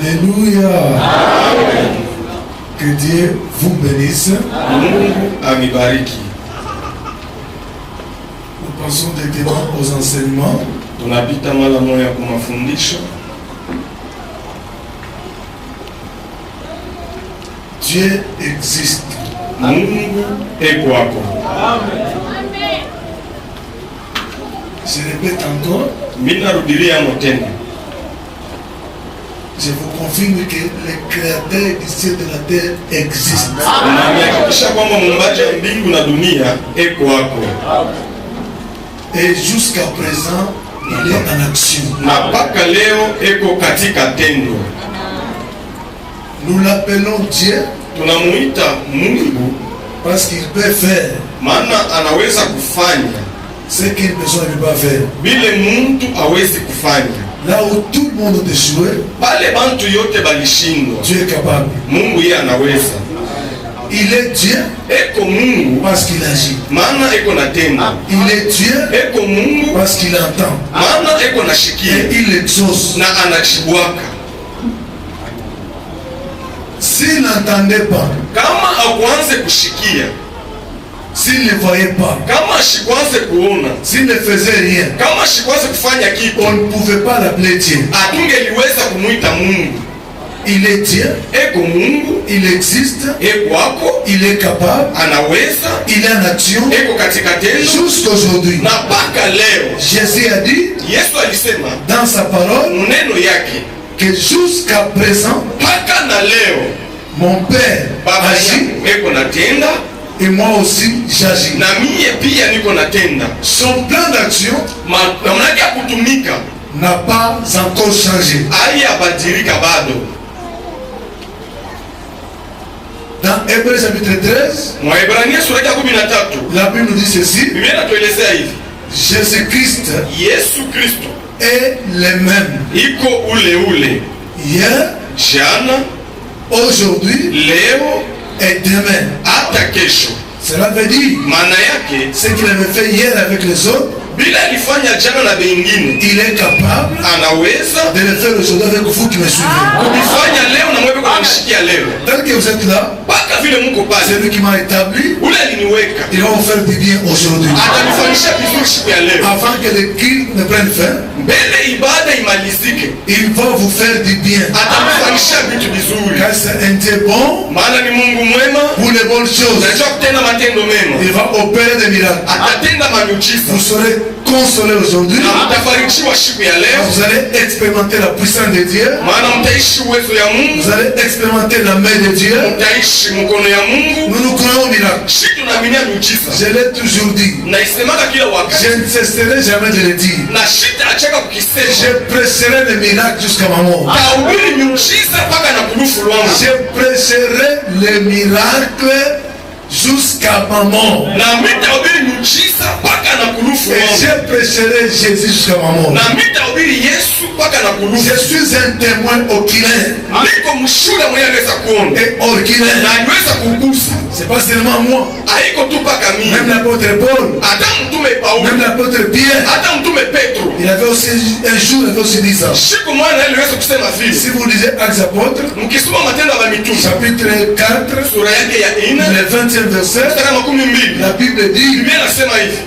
Alléluia. Amen. Que Dieu vous bénisse. Amen. Nous passons directement aux enseignements. Tunapita mara moja kwa mafundisho. Dieu existe. Mungu eko hapo. Amen. Je répète encore. Minarudilia motena. Je vous confirme que le créateur du ciel et de la terre existe. Unahakikisha kwamba muumbaji wa mbingu na dunia eko hapo. Et jusqu'à présent, il est en action. Na mpaka leo eko katika tendo. Nous l'appelons Dieu. Tunamuita Mungu parce qu'il peut faire. Maana anaweza kufanya ce qu'une personne ne peut pas faire. Bile mtu hawezi kufanya. Là où tout le monde échoué, pale bantu yote balishindwa, Dieu est capable. Mungu yeye anaweza. Il est Dieu eko Mungu parce qu'il agit. Maana eko na tenda. Il est Dieu eko Mungu parce qu'il entend. Maana eko na shikia. Et il exauce. Na anachibwaka. S'il n'entendait pas, kama akuanze kushikia, s'il ne voyait pas, kama shikwanze kuona, s'il ne faisait rien, kama shikwanze kufanya kitu, on ne pouvait pas l'appeler Dieu. Atungeliweza kumuita Mungu. Il est Dieu, eko Mungu, il existe, eko wako, il est capable, anaweza, il est en action, eko katika tendo. Jusqu'aujourd'hui, na mpaka leo, Jésus a dit, Yesu alisema dans sa parole, muneno yake, que jusqu'à présent, mpaka na leo, mon Père agit, eko na tenda, et moi aussi j'agis. Na mie pia niko na tenda. Son plan d'action namna ya kutumika n'a pas encore changé. Hayabadilika bado. Dans Hébreux chapitre 13, Mwaebrania sura ya 13, la Bible nous dit ceci. Biblia inatuelezea hivi. Jésus-Christ, Yesu Kristo est le même. Iko ule. Hier, jana, aujourd'hui, leo et demain. Hata kesho. Cela veut dire, maana yake, ce qu'il avait fait hier avec les autres, bila alifanya jana na bengine, il est capable anaweza de le faire aujourd'hui avec vous qui me suivez. Kufanya leo na mwewe kwa mshikia leo. Tant que vous êtes là, paka vile mko pale, c'est lui qui m'a établi. Ule aliniweka. Il va vous faire du bien aujourd'hui. Atanifanyisha vizuri siku ya leo. Avant que le culte ne prenne fin, mbele ibada imalizike, il va vous faire du bien. Atanifanyisha vitu vizuri. Car c'est un Dieu bon. Maana ni Mungu mwema. Pour les bonnes choses. Anajua kutenda matendo mema. Il va opérer des miracles. Atatenda miujiza. Vous serez consolés aujourd'hui. Mtafarijiwa siku ya leo. Vous allez expérimenter la puissance de Dieu. Maana mtaishi uwezo ya Mungu. Vous allez expérimenter la main de Dieu. Mtaishi mkono ya Mungu. Nous nous croyons au miracle. Sisi tunaamini miujiza. Je l'ai toujours dit. Naisemaka kila wakati. Je ne cesserai jamais de le dire. Na shida achaka kukisema. Je prêcherai les miracles jusqu'à ma mort. Tahubiri miujiza mpaka na kurufu lwangu. Je prêcherai les miracles jusqu'à ma mort. Na mitahubiri miujiza mpaka na kurufu Et lwangu. je prêcherai Jésus jusqu'à ma mort. Na mitahubiri Yesu mpaka na kurufu. Je suis un témoin oculaire. Niko mshuhuda mwenye anaweza kuona. Et oculaire. Na anaweza kugusa. C'est pas seulement moi. Haiko tu mpaka mimi. Même l'apôtre Paul. Hata mtume Paulo. Même l'apôtre Pierre. Hata mtume Petro. Il avait aussi un jour, il avait aussi dit ça. Siku moja aliweza kusema vile. Si vous lisez Actes apôtres, mkisoma matendo ya mitume chapitre 4, sura yake ya 4, le 20e verset, la Bible dit, Biblia inasema hivi,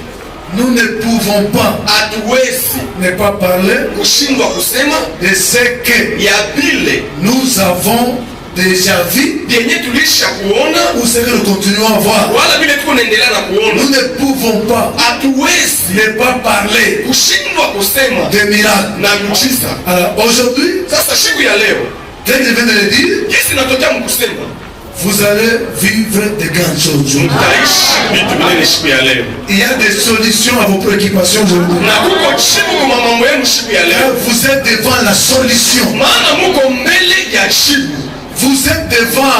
nous ne pouvons pas hatuwezi ne pas parler kushindwa kusema de ce que ya vile nous avons déjà vu yenye tulisha kuona ou ce que nous continuons à voir. wala vile tuko naendelea na kuona. Nous ne pouvons pas hatuwezi ne pas parler kushindwa kusema de miracles na miujiza. Alors aujourd'hui, Sasa siku ya leo, tel que je viens de le dire, kesi natokea mkusema, vous allez vivre de grandes choses aujourd'hui. mtaishi vitu vinene siku ya leo. Il y a des solutions à vos préoccupations aujourd'hui. Na kuko jibu kwa mambo yenu siku ya leo. Vous êtes devant la solution. Maana muko mbele ya jibu. Vous êtes devant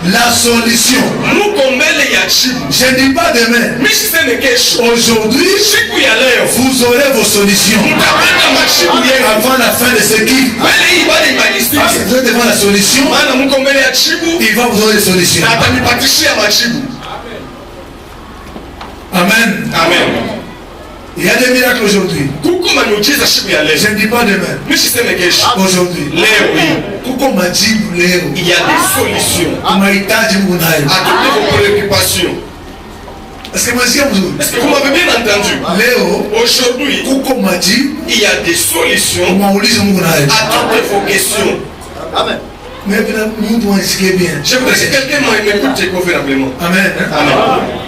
la solution. Muko mbele ya jibu. Je ne dis pas demain. Misiseme kesho. Aujourd'hui, Siku ya leo, vous aurez vos solutions. mtapata majibu yenu. Avant la fin de ce qui. Mbele hii bado imalizike. Vous êtes devant la solution. Maana muko mbele ya jibu. Il va vous donner des solutions. Na atanipatishia majibu. Amen. Amen. Il y a des miracles aujourd'hui. Kuko miujiza siku ya leo. Je ne dis pas demain. Misiseme kesho. Aujourd'hui. Leo hii. Kuko majibu leo. Il y a des solutions Mahitaji Mungu nayo. à toutes vos préoccupations. Est-ce que mwasikia mzuri? Est-ce que vous m'avez bien entendu? Leo Aujourd'hui, kuko majibu il y a des solutions maulizo Mungu nayo. à toutes vos questions. Amen. Mais bila Mungu anisikie bien. Je voudrais que quelqu'un m'écoute convenablement. Amen. Amen.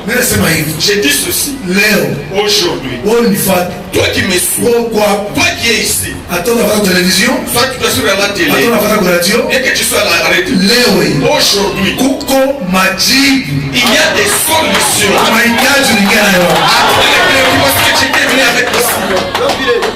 Mimi nasema hivi. J'ai dit ceci. Leo Aujourd'hui, wewe unifuate. toi qui me suis, Kwa toi qui es ici, hata unafuata television, soit que tu sois sur la hata télé, unafuata kwa radio, et que tu sois à la radio, leo hii aujourd'hui, kuko majibu il y a des solutions mahitaji ulingana nayo. à toutes les préoccupations que j'étais venu avec ici.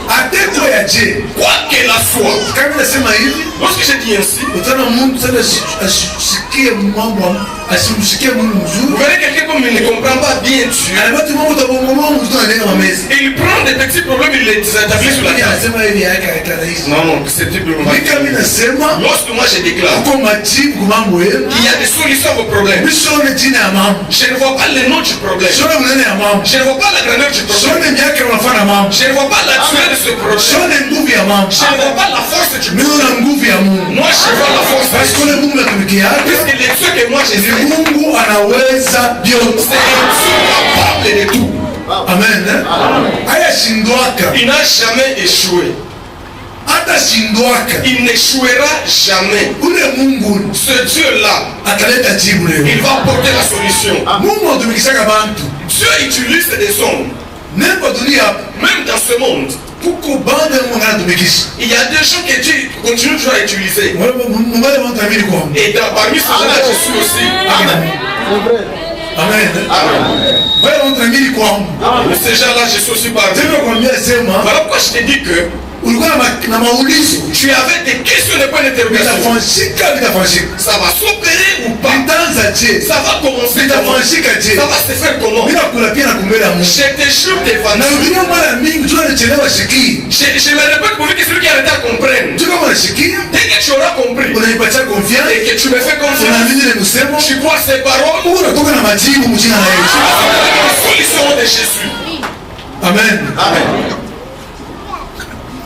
Ateko ya je. Quoi qu'elle soit. Kama nasema hivi, Lorsque je dis ainsi, utaona Mungu sana asikie mambo, asimsikie Mungu vous mzuri. verrez quelqu'un comme il ne comprend pas bien Dieu. Anabati Mungu tabongomo mzuri anaenda kwa meza. Il prend des petits problèmes, il les établit sur la Yeye table. anasema hivi yake rahisi. Non, non, c'est type de Mimi kama nasema Lorsque moi je déclare kuko majibu kwa mambo yenu. qu'il y a des solutions à vos problèmes, Mishone jina ya mambo. je ne vois pas le nom du problème. Shone mnene ya mambo. Je ne vois pas la grandeur du problème. Shone miaka unafanya mambo. Je ne vois pas la durée de ce problème. Shone nguvu ya mambo. Je ne vois pas la force du Mimi problème. na nguvu ya Mungu. Moi, je vois la force de Parce que Dieu. le Mungu natumikia yake. Puisque les dieux que moi je Ni sais, Mungu anaweza vyote. c'est un Dieu capable de tout. Amen. Haya shindwaka. Il n'a jamais échoué. Hata shindwaka. Il n'échouera jamais. Ule Mungu Ce Dieu-là, ataleta jibu leo. il va porter la solution. Mungu atumikisaka bantu. Dieu utilise des hommes. Nemba dunia Même dans ce monde, kuko bande Mungu anatumikisha. il y a des gens que Dieu continue toujours à utiliser. Mbale bantu amini kwa Mungu. Et parmi ces gens-là, je suis aussi. Amen. Amen. Mbale bantu amini kwa Mungu. De ces gens-là, je suis aussi parmi. Tena kwambia sema Voilà pourquoi je te dis que ulikuwa na maulizo. tu avais des questions de points d'interrogation. Vitafanyika. Ça va s'opérer ou pas? Vitaanza je. Ça va commencer comment? Vitafanyika je. Ça va se faire comment? Bila kula pia na kumbele ya Mungu. Je te jure devant Na Dieu. udunia mara mingi tunachelewa shiki. Je me répète pour lui que celui qui arrête à comprendre. Tu kama unashikia, Dès que tu auras compris unanipatia confiance, et que tu me fais confiance, unaamini ile msemo, tu crois ces paroles, Mungu anatoka na majibu mjina la Yesu. la solution de Jésus. Amen. Amen.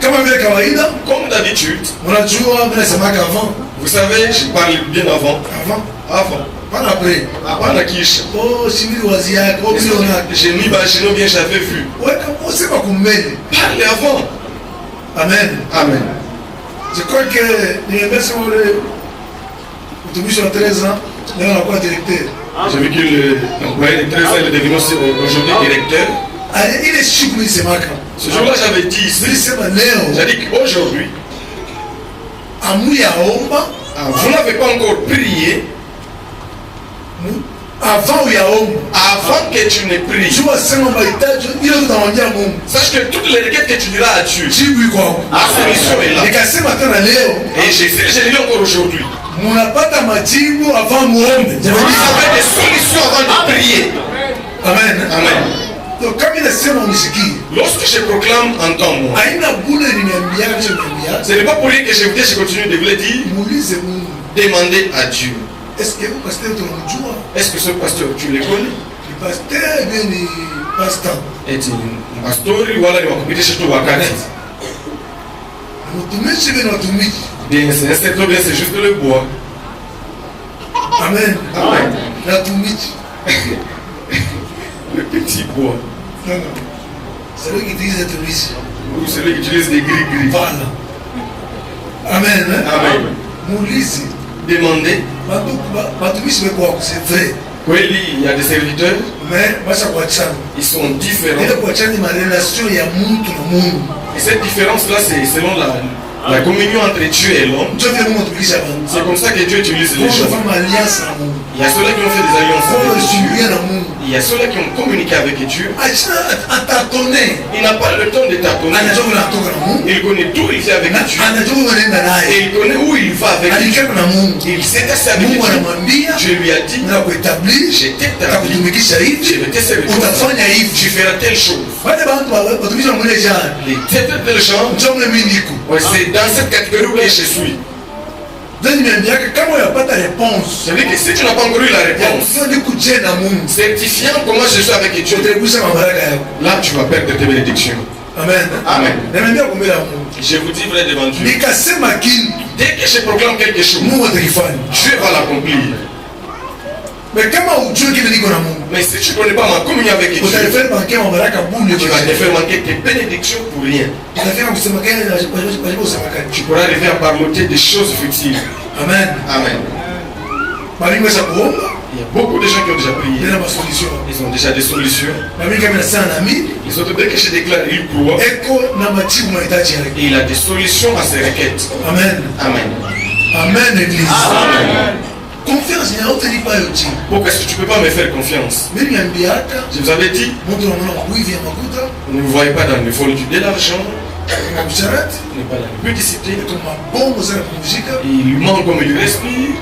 Kama vile kawaida, Comme d'habitude, unajua mimi nasemaka avant, vous savez, je parle bien avant. Avant. pas après. Avant Kisha. Oh, shimili wazi yake, oh bila unaka. J'ai mis Bachino bien, j'avais vu. Ouais, kama usema kumbele. Parlez avant. Amen. Amen. Je crois que niambia ule utumishi wa 13 ans, leo anakuwa directeur. J'ai vu que l'employé de 13 ans il est devenu aujourd'hui directeur. Ile siku nisemaka. Ce jour-là, j'avais dit ici, Nilisema leo, j'ai dit qu'aujourd'hui, amu ya omba, vous n'avez pas encore prié avant uyaomba. avant que tu ne pries. Jua sema mahitaji ile tutamwambia Mungu. Sache que toutes les requêtes que tu diras à Dieu, Jibu iko hapo. la solution est là. Nikasema tena leo, Et je l'ai dit encore aujourd'hui. munapata majibu avant muombe. Vous avez des solutions avant de prier. Amen. Amen. Donc kama inasema unisikie, Lorsque je proclame en temps moi, haina bure nimeambia nimeambia. ce n'est pas pour rien que je vous dis, je continue de vous le dire, Muulize Mungu. demandez à Dieu. Est-ce que vous pasteur tunamjua? Est-ce que ce pasteur, tu le connais? Ni pasteur bien ni pastor. Eti pastori wala ni wakupitisha tu wakati. Mtumishi bien watumishi. Bien, c'est un secteur, bien, c'est juste le bois. Amen. Amen. Na tumishi. Le petit bois. Non, non. C'est lui qui utilise les tumishi. Ou celui qui utilise des gris-gris. Voilà. Amen. Amen. Muulize. Demandez. Watumishi wako c'est vrai. Kweli, il y a des serviteurs, Mais basa kuachana. ils sont différents. Ile kuachana ni relation ya mtu na Mungu. Et cette différence-là, c'est selon la communion entre Dieu et l'homme. Ndio vile Mungu atulisha bantu. C'est comme ça que Dieu utilise les Mungu gens. anafanya alliance na Mungu. Il y a ceux-là qui ont fait des alliances Mungu avec Dieu. anashirikiana na Mungu. Il y a ceux-là qui ont communiqué avec Dieu. Achana atatone. Il n'a pas le temps de tâtonner. Anajua unatoka na Mungu. Il connaît tout, il fait avec Dieu. Anajua unaenda Et naye. il connaît où il va avec Dieu. Alikana na Mungu. Il s'est assis avec Mungu Dieu. anamwambia Dieu lui a dit, na kuestablish je t'établis, atakutumikisha je hivi. vais te servir. Utafanya Tu hivi. feras telle chose. Wale bantu watumishi wa mwile jana. Les têtes de gens, Ndio mimi niko. ouais, c'est dans cette catégorie où je suis. Ndio nimeambia kama unapata réponse. Je dis que si tu n'as pas encore eu la réponse, Sio ni kuje na Mungu. certifiant comment je suis avec Dieu, Utaigusa mabaraka yako. là tu vas perdre tes bénédictions. Amen. Amen. Nimeambia kumbele Mungu. Je vous dis vrai devant Dieu. Nikasema kintu Dès que je proclame quelque chose, Mungu atakifanya. Dieu va l'accomplir. Mais kama ujue kile niko na Mungu, Mais si tu ne connais pas ma communion avec Dieu, utanifanya manke mabaraka bure. tu vas te faire manquer tes bénédictions pour rien. Utafika kusema kile wajibu kusema kile. Tu pourras arriver à parloter des choses futiles. Amen. Amen. Bali mweza kuomba, Il y a beaucoup de gens qui ont déjà prié. ndio ma solution. Ils ont déjà des solutions. Mimi kama nasema nami, Les autres, dès que je déclare, ils croient. eko na majibu mahitaji yake. Et il a des solutions à ses requêtes. Amen. Amen. Amen église. Amen. Confiance ni hautanipa yote. Pourquoi est-ce que tu ne peux pas me faire confiance? Mimi niambiaka, Je vous avais dit, mtu anaona kuivi ya makuta, ne vous voyez pas dans le vol de l'argent, na msharati, n'est pas dans la publicité. kama bongo sana kumshika, Il lui manque comme il respire.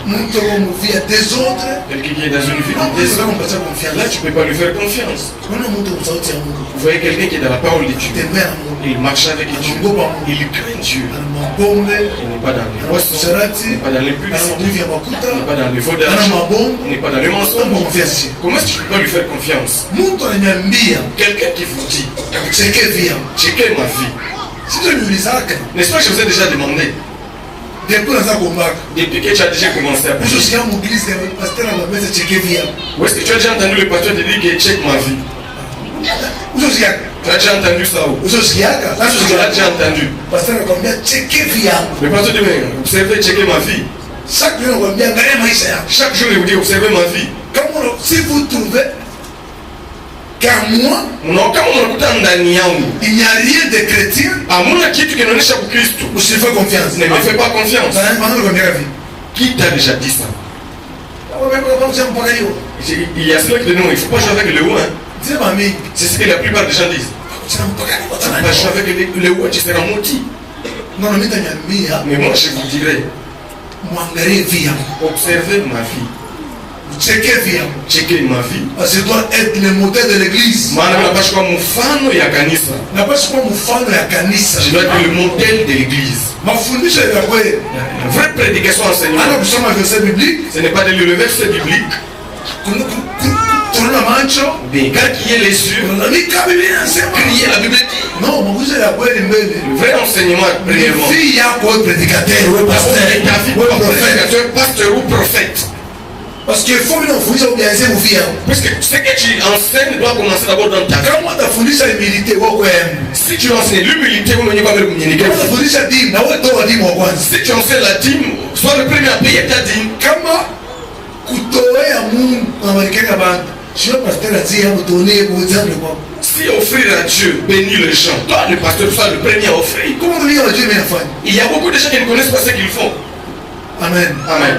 mtu anamvia des autres. Quelqu'un qui est dans une vie Non, des ça autres. on peut pas confiance. Là, tu ne peux pas lui faire confiance. Kuna mtu msauti ya Mungu. Vous voyez quelqu'un qui est dans la parole de Dieu. Tembea na Mungu. Il marche avec Dieu. Anaogopa Mungu. Il craint Dieu. Ana mabombe, Il n'est pas dans les ana poissons. Il msharati, n'est pas dans ana l'impudicité. kuivi ya Il makuta, n'est pas dans les faux ana d'argent. mabombe. Il n'est pas dans le Sasa mensonge. confiance. Comment est-ce que tu ne peux pas lui faire confiance? Mtu ananiambia, Quelqu'un qui vous dit, cheke via. checkez ma vie. Sio niulizaka. N'est-ce pas que je vous ai déjà demandé? Depuis naanza kuombaka. Depuis que tu as déjà commencé à prier. Usikia muulize pastor anamweza cheke via. Où est-ce que tu as déjà entendu le pasteur te dire que check ma vie? Usikia. Tu as déjà entendu ça où? Usikiaka. Sasa Tu l'as déjà entendu. pastor anakuambia cheke via. Le pasteur dit, mais observez, checkez ma vie. Chaque jour anakuambia angalia maisha yako. Chaque jour, il vous dit, observez ma vie. Si vous trouvez qu'à moi, Kama unakuta ndani yangu il n'y a rien de chrétien, hamuna kitu kinaonyesha Ukristo, usifanye confiance. ne me fais pas confiance. Qui t'a déjà dit ça? Il y a ceux qui disent non, il ne faut pas jouer avec le haut. Hein. C'est ce que la plupart des gens disent. Tu ne vas pas jouer avec le haut, tu seras moti. Mais moi, je vous dirais, observez ma vie. Checkez ma vie. Parce que je dois être le modèle de l'église. Maana napaswa kuwa mfano ya kanisa. Napaswa kuwa mfano ya kanisa. Je dois être le modèle de l'église. Mafundisho ya kweli. La vraie prédication enseignement. Ana kusoma verset biblique. Ce n'est pas de lire le verset biblique. Tunaona macho. D'écarquiller les yeux. Crier la Bible dit. Non, mafundisho ya kweli mbele. Le vrai enseignement premièrement. Fille yako prédicateur ou pasteur. Pasteur ou prophète. Parce que faut bien fundisha ubianze mufia. Parce que ce que tu enseignes doit commencer d'abord dans ta vie. Kama utafundisha humilité wako yenu. Si tu enseignes l'humilité, vous n'avez pas de l'humilité. Kama utafundisha dini na wewe toa dini wa kwanza. Si tu enseignes la dîme, sois le premier à payer ta dîme. Kama kutoea Mungu na marekeka bantu. Sio pasteur azia mtonee kuanza kwa. Si offrir à Dieu bénit les gens, toi le pasteur sois le premier à offrir. Comment tu dis Dieu m'afanye? Il y a beaucoup de gens qui ne connaissent pas ce qu'ils font. Amen. Amen.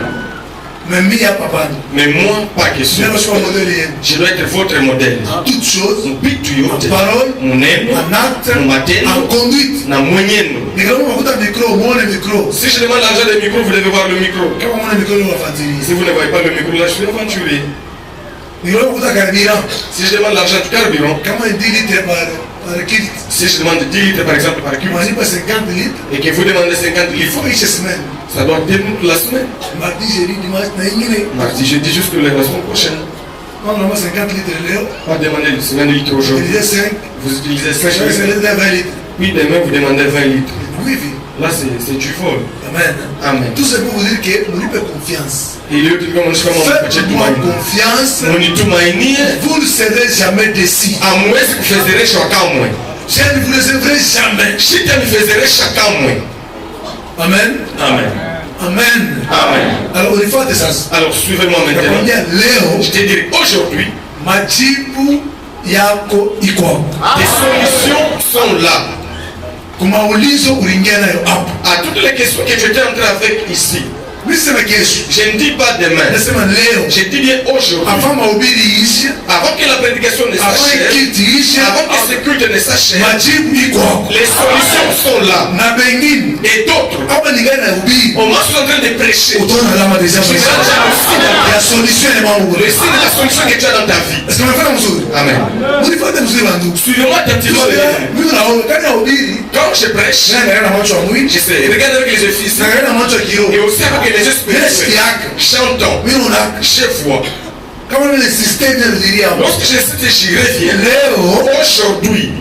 Mais mia papa. Mais moi, pas question. Je dois être votre modèle. En toutes choses, en parole, en acte, en conduite. Si je demande l'argent des micros, vous devez voir le micro. Si vous ne voyez pas le micro, là, je suis aventurier. Si je demande l'argent du carburant, si je demande 10 litres par exemple par cube, et que vous demandez 50 litres, ça doit tenir la semaine. Mardi, jeudi, jusqu'à la semaine prochaine. Pas demander 50 litres aujourd'hui. Vous utilisez 5 litres. Puis demain, vous demandez 20 litres. Là, c'est du vol. Amen. Amen. Tout ça pour vous dire que nous avons confiance. Faites-moi confiance. Vous ne serez jamais déçus. Je ne vous laisserai jamais. Amen. Amen. Amen. Amen. Alors, on y fait ça. Alors, suivez-moi maintenant. Je te dis aujourd'hui, majibu yako iko. Les solutions sont là. Kumaulizo uliingia nayo hapo. À toutes les questions que tu étais entré avec ici. Nisema kesho. Je ne dis pas demain. Nasema leo. Je dis bien aujourd'hui. Avant mahubiri ishi. Avant que la prédication ne s'achève. Avant que ce culte ne s'achève. Majibu iko hapo. Les solutions sont là. Na bengine. Et d'autres. Hapa ningana na hubiri. Au moins, je suis en train de prêcher. Utaona alama des hommes. La solution est mambo. Le signe de la solution que tu as dans ta vie. Est-ce que unafanya mzuri? Amen. Unifanye mzuri bandu. Suivez-moi d'un petit peu. Mimi naona kama hubiri. Quand je prêche, je sais, regarde avec les yeux physiques et aussi avec les yeux spirituels. Chantons, chef voix. Lorsque je reviens aujourd'hui,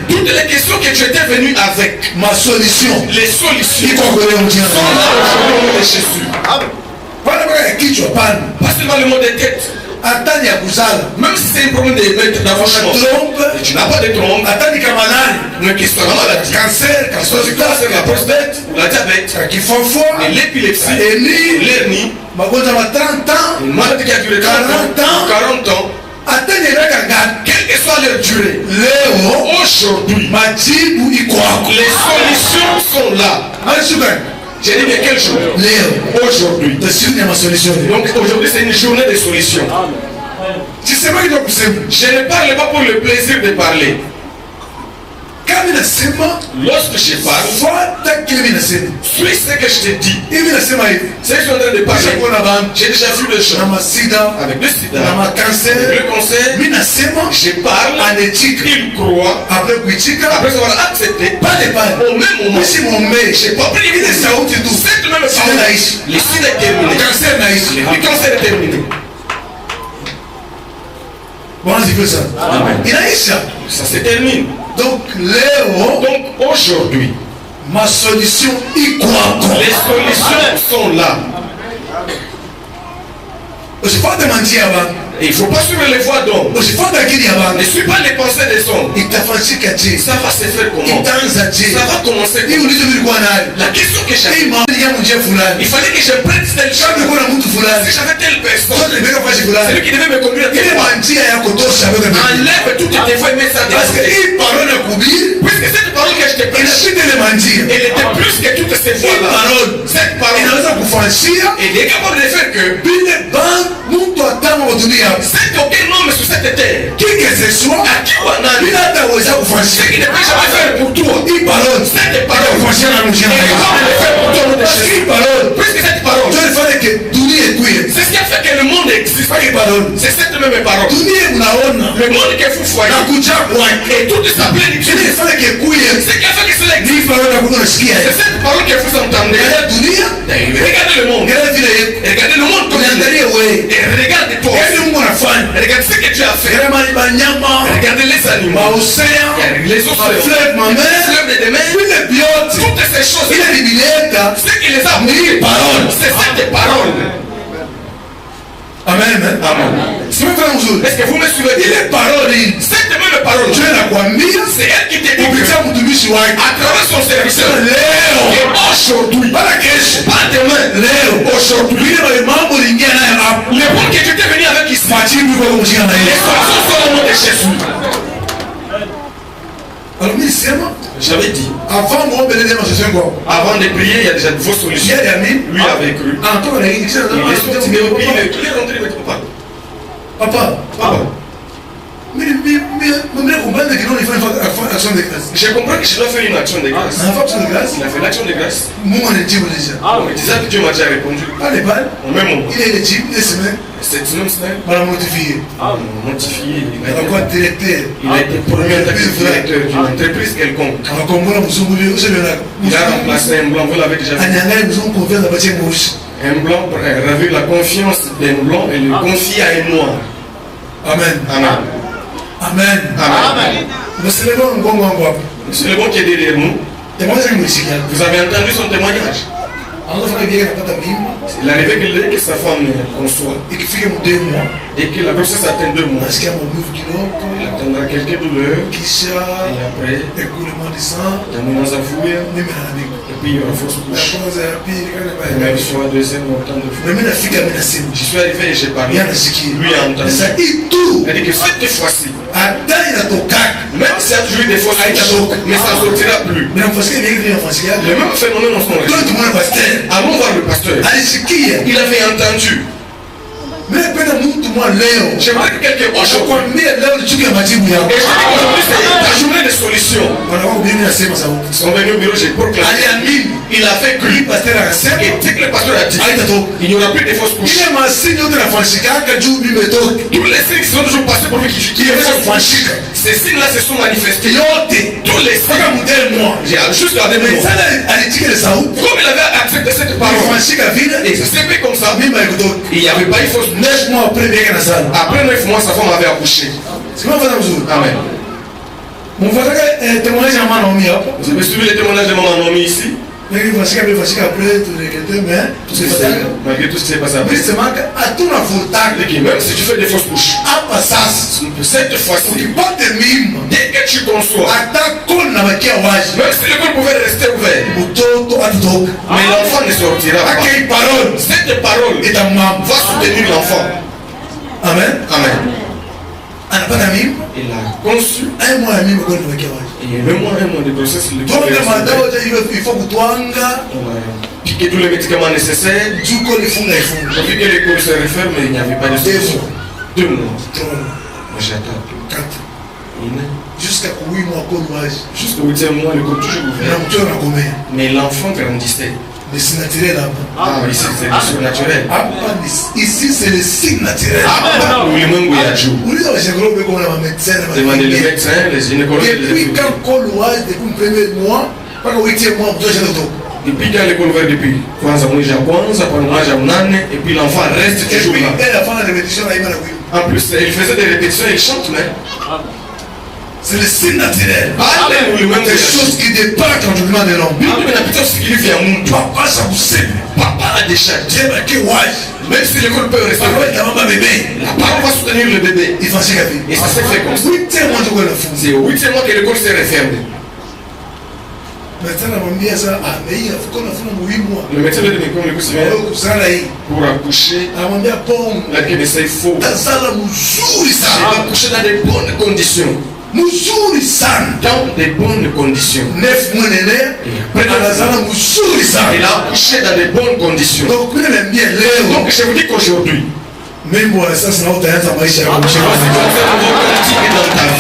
Toutes les questions que tu étais venu avec, ma solution, les solutions sont là aujourd'hui au nom de Jésus. Pas seulement le mot de tête. Même si c'est un problème d'accouchement, tu n'as pas de trompe, mais qui sera maladie, cancer, la prostate, la diabète, et l'épilepsie, l'hernie, une maladie qui a duré 40 ans, quelle que soit leur durée, aujourd'hui, les solutions sont là. J'ai dit, mais quel jour? Aujourd'hui. Donc aujourd'hui, c'est une journée de solutions. Je ne parle pas pour le plaisir de parler. Lorsque je parle, suis ce que je te dis. C'est que je suis en train de parler. J'ai déjà vu le gens avec le sida, avec le cancer. Je parle, ils croient. Après avoir accepté, au même moment, je n'ai pas pris cette même parole. Le sida est terminé. Le cancer est terminé. Ça se termine. Donc aujourd'hui, ma solution y croit. Les solutions sont là. Je ne vais pas te mentir avant. Il ne faut pas suivre les voies d'hommes. Je ne suis pas d'accord avant. Ne suis pas les pensées des hommes. Ça va se faire comment? Ça va commencer comment? La question que j'avais, il fallait que je prenne telle chose. Si j'avais telle personne, c'est lui qui devait me conduire à telle voie. Enlève toutes tes voies et mets ça dans puisque cette parole que je te prêche, elle était plus que toutes ces voies-là. Cette parole, elle est capable de faire que c'est aucun homme sur cette terre, qui que ce soit, à qui on a ce qui ne peut jamais faire pour toi. Cette parole, elle est capable de le faire pour toi. Puisque cette parole, c'est ce qui a fait que le monde existe. C'est cette même parole. Le monde que vous voyez et toute sa plénitude, c'est ce qui a fait que cela existe. C'est cette parole que vous entendez. Regardez le monde. Regardez le monde comme il est. Et regardez toi. Regardez ce que tu as fait. Regardez les animaux, les océans, les fleuves des mers, toutes ces choses. Ce qui les a mis, c'est cette parole. Amen. Est-ce que vous me suivez? Cette même parole, c'est elle qui te dit à travers son serviteur. Et aujourd'hui, pas demain, aujourd'hui, le monde que tu étais venu avec ici, les solutions sont au nom de Jésus. J'avais dit, avant de prier, il y a déjà vos solutions. Lui avait cru. Il est sorti, mais il est rentré avec papa. Papa. Je comprends que je dois faire une action de grâce. Il a fait l'action de grâce. On me disait que Dieu m'a déjà répondu. Au même moment. Cette même semaine, il m'a notifié. Il a été premier directeur d'une entreprise quelconque. Il a remplacé un blanc, vous l'avez déjà vu. Un blanc avait la confiance d'un blanc et le confie à un noir. Amen. C'est le bon qui est derrière nous. Vous avez entendu son témoignage. Il arrivait que sa femme conçoit et que la grossesse atteint 2 mois. Il attendra quelques douleurs. Et après, et puis il y aura fausse couche. Et même sur la deuxième, autant de fois. Je suis arrivé et j'ai parlé. Lui a entendu. Il a dit que cette fois-ci, même si il y a toujours eu des fausses couches, mais ça ne sortira plus. Le même phénomène en ce moment. Allons voir le pasteur. Il avait entendu. J'aimerais que quelqu'un aujourd'hui. Et je dis qu'aujourd'hui c'est la journée de solution. Ils sont venus au bureau, j'ai proclamé. Il a fait que et dès que le pasteur a dit, il n'y aura plus de fausses couches. Tous les signes sont toujours passés pour lui qui est fausse. Ces signes-là se sont manifestés. Tous les signes. J'ai juste regardé mon comme il avait accepté cette parole. Et ça s'est fait comme ça. Il n'y avait pas eu fausse. 9 mois après, Après 9 mois, sa femme avait accouché. C'est pas faisable aujourd'hui. Amen. Mon frère, témoignage à Naomi. Vous avez suivi les témoignages de maman Naomi ici? Mais il va se après, tout le monde, mais tout ce qui malgré tout ce qui s'est passé après. justement, à tout la voltaire, Même si tu fais des fausses couches, à passage, cette fois-ci, il pas de mime. dès que tu conçois, Attends qu'on n'a pas qu'à voir. même si l'école pouvait rester ouverte, mais l'enfant ne sortira pas. Quelle parole Cette parole est à moi. va soutenir l'enfant. Amen. Amen. On n'a pas d'amis. Il a conçu. Un mois d'amis, on n'a pas qu'à voir. Et le mois de grossesse, Donc, il faut que tu aies piquer tous les médicaments nécessaires. du coup, les fonds, les fonds. Vu que l'école se referme, il n'y avait pas de solution. 2 mois. 3 mois. Moi j'attends. 4. Il naît. Jusqu'à 8 mois, qu'on voit. Jusqu'au 8e mois, l'école toujours ouverte. Mais l'enfant grandissait. Mais c'est naturel là-bas. Ah, ici c'est le surnaturel. Ici, c'est le signe naturel. Ou les mêmes bouilladjou. Vous dites, j'ai gros, mais comme on a un médecin. Demandez les médecins, les gynécologues. Depuis quand Coloise, depuis le premier mois, pas le 8e mois, vous avez le depuis quand l'école ouverte depuis kwanza mwezi ya kwanza kwa mwezi ya mnane et puis l'enfant reste et toujours puis là. elle a fait la répétition là, il m'a dit. En plus il faisait des répétitions, il chante mais c'est le signe naturel. Des Des choses qui dépassent l'enjouement de l'homme. Bibi inapita usikilivu ya Mungu. Papa ça vous sait. Papa a déjà dit Dieu m'a dit ouais. même si l'école peut rester Papa ouverte, il a maman bébé. la parole va soutenir le bébé. Il va se gaver. Et ça s'est fait comme ça. 8e mois, je vois la fou. C'est au 8e mois que l'école s'est refermée. Maintenant, on m'a dit ça. Ah, mais il faut qu'on a fait 8 mois. Le médecin de l'école l'école s'est mis Ça là, il. pour accoucher. Ah, on m'a dit bon. La Québécois il faut. Ça là, nous jouons ça. Accoucher dans des bonnes conditions. Nous jouons ça. Dans des bonnes conditions. 9 mois d'aîné. Après la salle, nous jouons ça. Il a accouché dans des bonnes conditions. Donc, il aime bien l'air. Donc je vous dis qu'aujourd'hui, Même moi, ça, c'est notre temps à maïcha. dans ta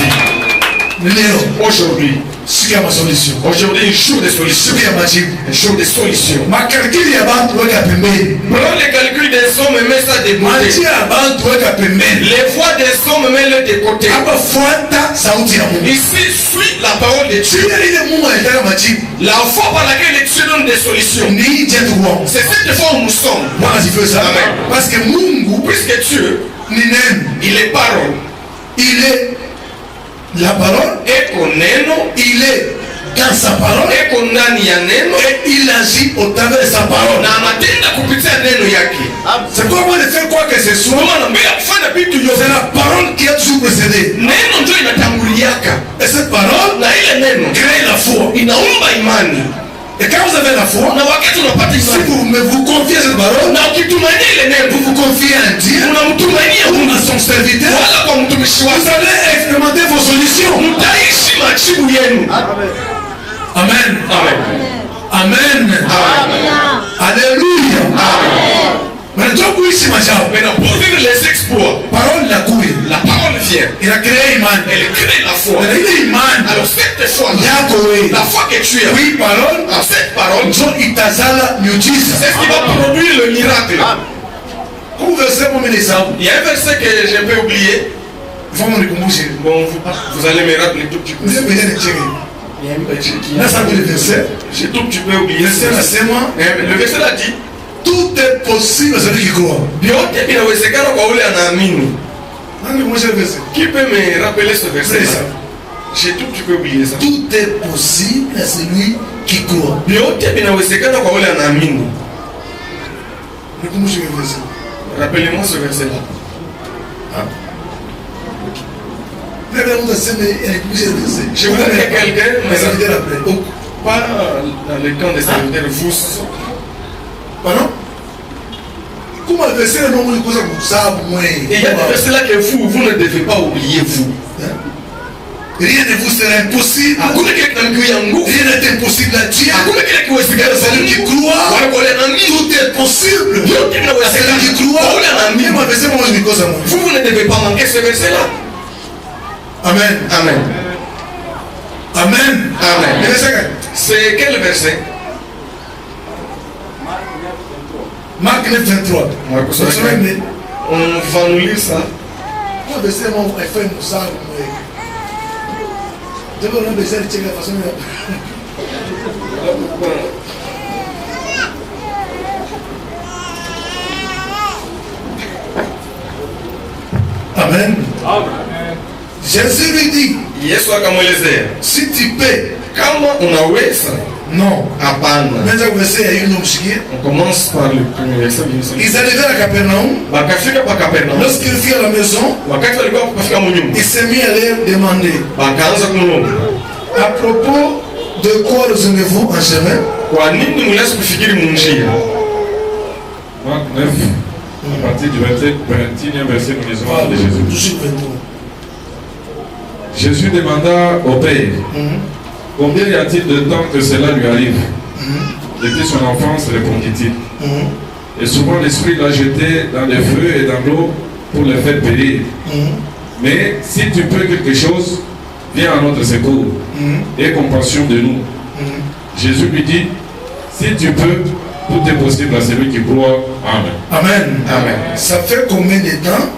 vie, aujourd'hui, Ce qui est ma solution. aujourd'hui, un jour de Ce solution. qui est ma chip. Un jour de solution. Ma calcul ya bantu weka pembeni. Prends les calculs des hommes et mets ça de côté. Maji ya bantu weka pembeni. Les voix des hommes, mets-les de côté. Hapa fuata sauti ya Mungu. Ici, suis la parole de Dieu. Sio ile Mungu anataka majibu. La foi par laquelle Dieu donne des solutions. Ni je tu wao. C'est cette foi où nous sommes. Bwana sifiwe sana. Amen. Parce que Mungu Puisque Dieu, ni neno. il est parole. Il est la parole. Et qu'on neno, Il est dans sa parole. et qu'on ndani ya neno, Et il agit au travers de sa parole. na anatenda kupitia neno yake. C'est comment de faire quoi que ce soit. Kwa maana mbele ya kufanya vitu C'est yote, la parole qui a toujours précédé. neno ndio inatanguliaka. Et cette parole Na ile neno crée la foi. inaumba imani. Et quand vous avez la foi, Na wakati unapata si imani, vous confiez cette parole, na ukitumainia ile vous neno, vous confiez à Dieu, unamtumainia ou Mungu à son serviteur, wala kwa mtumishi vous wake, allez expérimenter vos solutions. mtaishi majibu yenu. Amen. Amen. Amen. Alléluia. Maintenant, vous ici, ma chère, Maintenant, pour vivre les exploits, parole la couille. la parole vient. Il a créé Iman. Elle crée la foi. Il est Iman. Alors cette foi-là, Yahweh. la foi que tu as, Oui, parole. en cette parole, John Itazala Miujiza. c'est ce qui va produire le miracle. Vous versez mon exemple. Il y a un verset que j'ai un peu oublié. Il faut me récompenser. Bon, vous allez me rappeler tout petit peu. Vous avez besoin de tirer. Il y a un verset qui... Là, ça veut le verset. J'ai tout petit peu oublié. Verset là, c'est moi. Le verset là dit, Tout est possible à celui qui croit. vyote vinawezekana kwa ule anaamini. Nani moi j'ai le verset. Qui peut me rappeler ce verset C'est ça. là? J'ai tout petit peu oublié ça. Tout est possible à celui qui croit. Vyote vinawezekana kwa ule anaamini. Récommence le verset. Rappelez-moi ce verset là. Là, on a semé et récommence le verset. Je voudrais que quelqu'un Mais ça veut dire après. me... Pas dans le camp des serviteurs, vous... Pardon? Comment le verset non on cause comme ça moi. Et il y a des versets là que vous ne devez pas oublier, vous. Rien ne vous sera impossible. Hakuna kile kinamkiwia nguvu. Rien n'est impossible à Dieu. Hakuna kile kiwezekana kwa Celui qui Mungu. croit, Wala kwa ule anaamini. tout est possible. Vyote À vinawezekana celui qui kwa croit, ule anaamini. moi verset moi je me cause à moi. Vous ne devez pas manquer ce verset là. Amen. Amen. Amen. Amen. Le verset C'est quel verset? Marc 9, 23. On va nous lire ça. Moi verset moi il fait nous ça moi. D'abord on verset checker la façon Amen. Jésus lui dit, Yesu akamwelezea, si tu peux, kama unaweza. non. Hapana. On commence par le premier verset. Ils arrivèrent à Capernaum. Bakafika pa Capernaum. Lorsqu'ils firent à la maison, wakati walikuwa kufika munyumba, il s'est mis à leur demander, bakaanza kumwomba, à propos de quoi raisonnez-vous en chemin? Kwa nini mlianza kufikiri munjia? Marc 9, à partir du 21e verset, nous lisons de Jésus. Jésus demanda au Père, combien y a-t-il de temps que cela lui arrive? Depuis son enfance, répondit-il. Et souvent l'Esprit l'a jeté dans les feux et dans l'eau pour le faire périr. Mais si tu peux quelque chose, viens à notre secours. Aie compassion de nous. Jésus lui dit, si tu peux, tout est possible à celui qui croit. Amen. Amen. Amen. Ça fait combien de temps?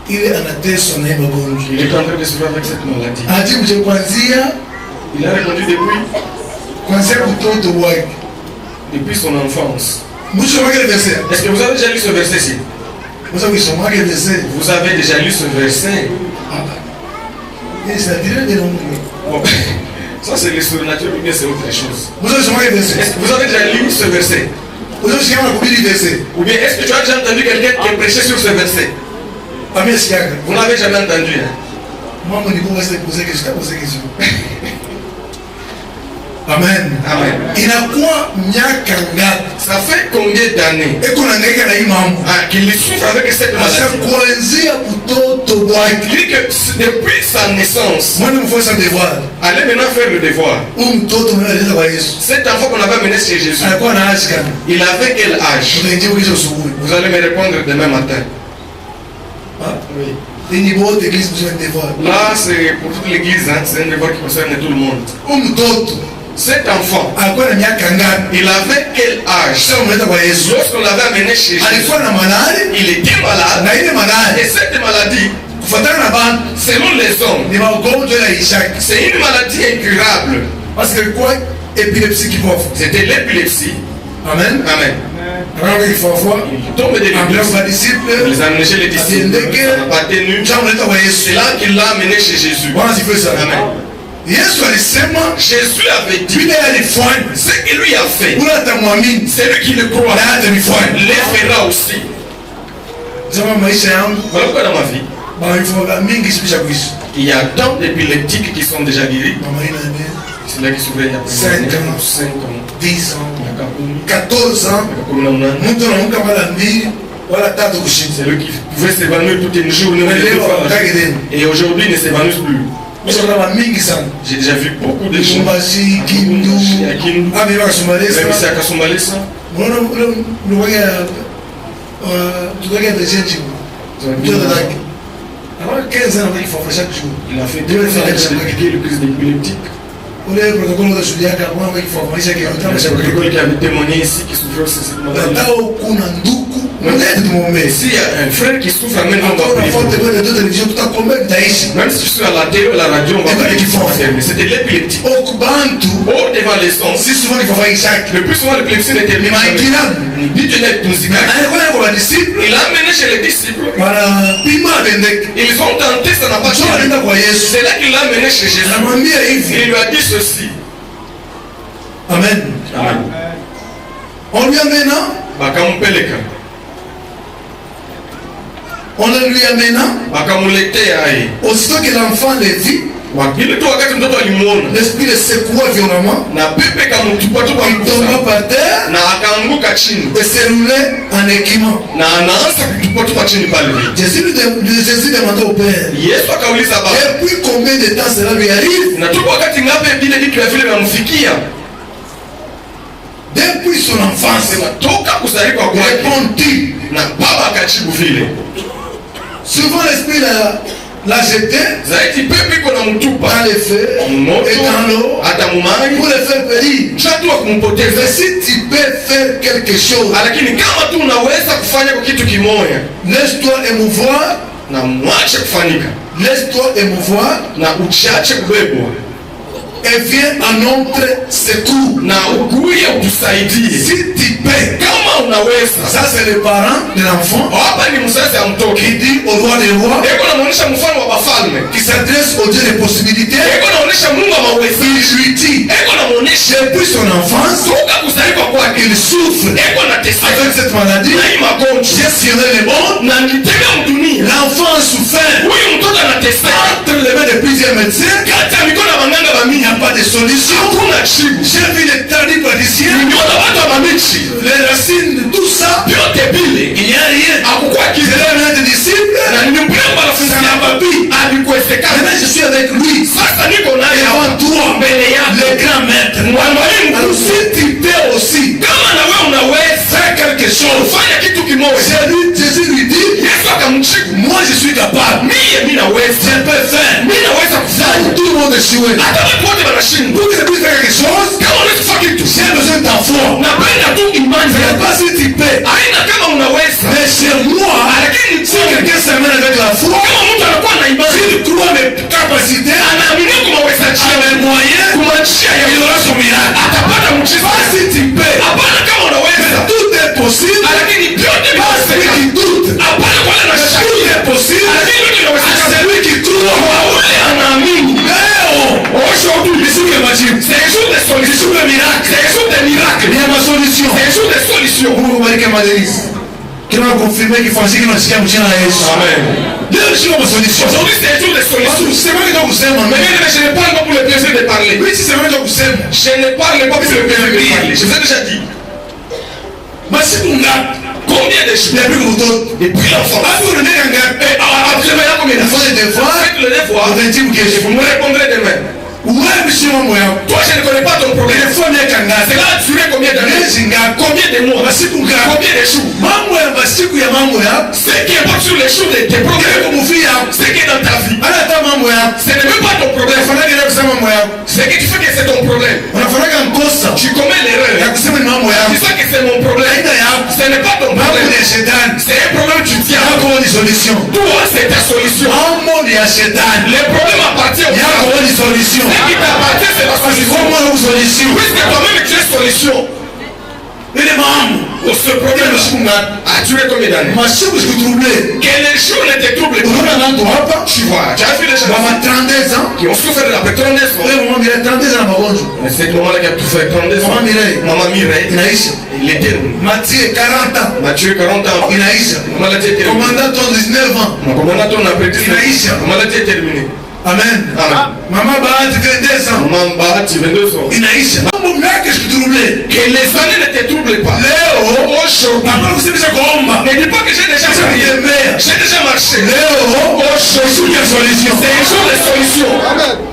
Il est en attente son nez magonjwa. Il est en train de se faire avec cette maladie. Adi mje kwanzia. Il a répondu depuis. Kwanzia kutoto wake. Depuis son enfance. Est-ce que vous avez déjà lu ce verset-ci? Vous avez déjà lu ce verset? Bon, ça c'est le surnaturel ou bien c'est autre chose? Est-ce que vous avez déjà lu ce verset? Ou bien est-ce que tu as déjà entendu quelqu'un qui prêchait sur ce verset? Vous n'avez jamais entendu, hein? Moi, mon niveau, c'est poser question. Amen. Amen. Il a quoi? Ça fait combien d'années qu'il souffre avec cette maladie? Il dit que depuis sa naissance, allez maintenant faire le devoir. Cet enfant qu'on avait mené chez Jésus, il avait quel âge? Vous allez me répondre demain matin. Oui. Là, c'est pour toute l'église, hein? C'est un devoir qui concerne tout le monde. Cet enfant, il avait quel âge? Lorsqu'on l'avait amené chez Jésus, il était malade. Et cette maladie, selon les hommes, c'est une maladie incurable. Parce que quoi? Épilepsie qui m'offre. C'était l'épilepsie. Amen. Amen. Il faut voir. Il tombe des disciples. Les a amenés chez les disciples. Pas tenu. C'est là qu'il l'a amené chez Jésus. Amen. Jésus avait dit ce qu'il lui a fait. C'est lui qui le croit. Il les fera aussi. Voilà pourquoi dans ma vie, il y a tant d'épileptiques qui sont déjà guéris. C'est là qui s'ouvrait il y a 5 ans, 10 ans, 14 ans. C'est lui qui pouvait s'évanouir toute une journée. Et aujourd'hui, il ne s'évanouit plus. J'ai déjà vu beaucoup de gens. Même ici à Kasumbalesa. Il a fait 2 ans le crise d'épileptique. Le protocole qui avait témoigné ici qui souffrait aussi cette maladie. S'il y a un frère qui souffre, même si je suis à la télé ou à la radio, on va pas dire qu'il faut faire. Mais c'était l'épileptique. Or devant les sons, le plus souvent l'épilepsie ne termine pas. Il a amené chez les disciples. Ils ont tenté, ça n'a pas changé. C'est là qu'il l'a amené chez Jésus. Il lui a dit ceci. Amen. Amen. On lui amène. On le lui amena. Aussitôt que l'enfant le vit, l'esprit le secoua violemment. Il tomba par terre et se roulait en équipement. Jésus demanda au Père, depuis combien de temps cela lui arrive? Depuis son enfance, répond-il. Souvent l'esprit l'a jeté dans les feux et dans l'eau pour le faire périr. Mais si tu peux faire quelque chose, laisse-toi émouvoir. Laisse-toi émouvoir et viens à notre secours. Na ukuye utusaidie. Si tu peux, Kama unaweza. ça c'est le parent de l'enfant Hapa ni mzazi ya mtoto. qui dit au roi des rois, Eko namuonesha mfano wa bafalme. qui s'adresse au Dieu des possibilités. Eko naonesha Mungu wa maweza. Il lui dit, Eko namuonesha depuis son enfance, toka kuzaliwa kwake il souffre eko nateseka avec cette maladie. na hii magonjwa. J'ai siré le monde. Na nitembea mdunia. L'enfant a souffert Huyu mtoto anateseka. entre les mains de plusieurs médecins. Kati ya mikono ya waganga wa Il n'y mimi. a pas de solution. Hakuna jibu. J'ai vu les tradis praticiens, Nimeona watu wa mamichi. les racines de tout ça. Vyote vile. Il n'y a rien. Hakukuwa Je kitu. l'ai amené des disciples. Na nimempeleka kwa wanafunzi Ça n'a wake. pas pu. Havikuwezekana. Maintenant, je suis avec lui. Sasa niko naye Et hapa. avant toi, Mbele yako. le grand maître. Mwalimu Alors, mkuu. si tu peux aussi Kama na wewe unaweza faire quelque chose, fanya kitu kimoja. Jésus lui dit, Yesu akamjibu, moi je suis capable. mimi naweza. Je peux faire. Mimi naweza kufanya. Tout le monde est choué. Hata watu wote wanashindwa. Pour que je puisse faire quelque chose, Kama unaweza kufanya kitu, j'ai besoin de ta foi. napenda tu imani Je ne sais yako. pas si tu peux. Haina kama unaweza. Mais chez moi, Lakini si quelqu'un s'amène avec la foi, kama mtu anakuwa na imani, s'il croit mes capacités, anaamini kwa uwezaji à mes moyens, kwa njia ya il aura son miracle. atapata muujiza. Pas si tu peux. Hapana kama unaweza. Tout est possible. Lakini vyote Pas celui vinawezekana. qui doute. Hapana kwa wale Tout wanashaka. est possible. Lakini vyote À vinawezekana. celui qui croit. Kwa ule anaamini. Aujourd'hui, je suis le magique. C'est un jour de solution. Le miracle. C'est un jour de miracle. Il y a ma solution. C'est un jour de solution. Mungu bariki madelice. Kila confirmer qu'il faut qu'il nasikia mchana na Yesu. Amen. Leo ni ma solution. Aujourd'hui, c'est un jour de solution. C'est moi qui dois vous aimer. Mais bien, je ne parle pas pour le plaisir de parler. Oui, si c'est moi qui dois vous aimer. Je ne parle pas pour le plaisir de parler. Je vous ai déjà dit. Masiku ngapi? Combien de jours? Depuis que vous Depuis l'enfance. Basi unaenda ngapi? Après, combien de fois? Fanya devoir. Faites le devoir. Unajibu kesho. Vous me répondrez demain. Wewe mshi mambo yako. Toi, je ne connais pas ton problème. Telefone yako ngapi? Cela a duré combien d'années? Miezi ngapi? Combien de mois? Masiku ngapi? Combien de jours? Mambo ya masiku ya mambo yako. Ce qui importe sur les jours de tes Kile problèmes, kumufi yako. ce qui est dans ta vie, Hata ta mambo yako. ce n'est même pas ton problème. Unafanya kile kusema mambo yako. Ce que tu fais que c'est ton problème. Unafanya nkosa. Tu commets Ya l'erreur. kusema ni mambo Tu yako. sais que c'est mon problème. Haina yako. Ce n'est pas ton Mambo problème. ya shetani. C'est un problème du diable. Yako ni solution. Toi, c'est ta solution. Mambo ya shetani. Le problème appartient au Yako diable. ni solution. Ce qui t'appartient, c'est la solution. Mambo ya solution. Puisque toi-même tu es solution. Ile mambo. Ce problème a duré combien d'années? Masiku zikutrouble. Que les jours ne te troublent pas. Unaona nando hapa? Tu vois, tu as vu les gens Mama 32 ans. qui ont souffert de la pétronnesse. Wewe mama mira 32 ans na magonjwa. C'est le moment-là qui a tout fait 32 ans. Mama Mireille. Maman Mireille. Inaisha. Il est terminé. Mathieu 40 ans. Mathieu 40 ans. Inaisha. Maman l'a terminé. Commandant ton 19 ans. Mon commandant on a pris Inaisha. Maman l'a terminé. Amen. Amen. Mama Bahati 22 ans. Maman Bahati 22 ans. Inaisha. Mambo yake zikutrouble. Que les années ne te troublent pas. Leo Aujourd'hui. hapana kusemesha kuomba. Ne dis pas que j'ai déjà prié. Kutembea. J'ai déjà marché. Leo Aujourd'hui. ya solution. C'est un jour de solution.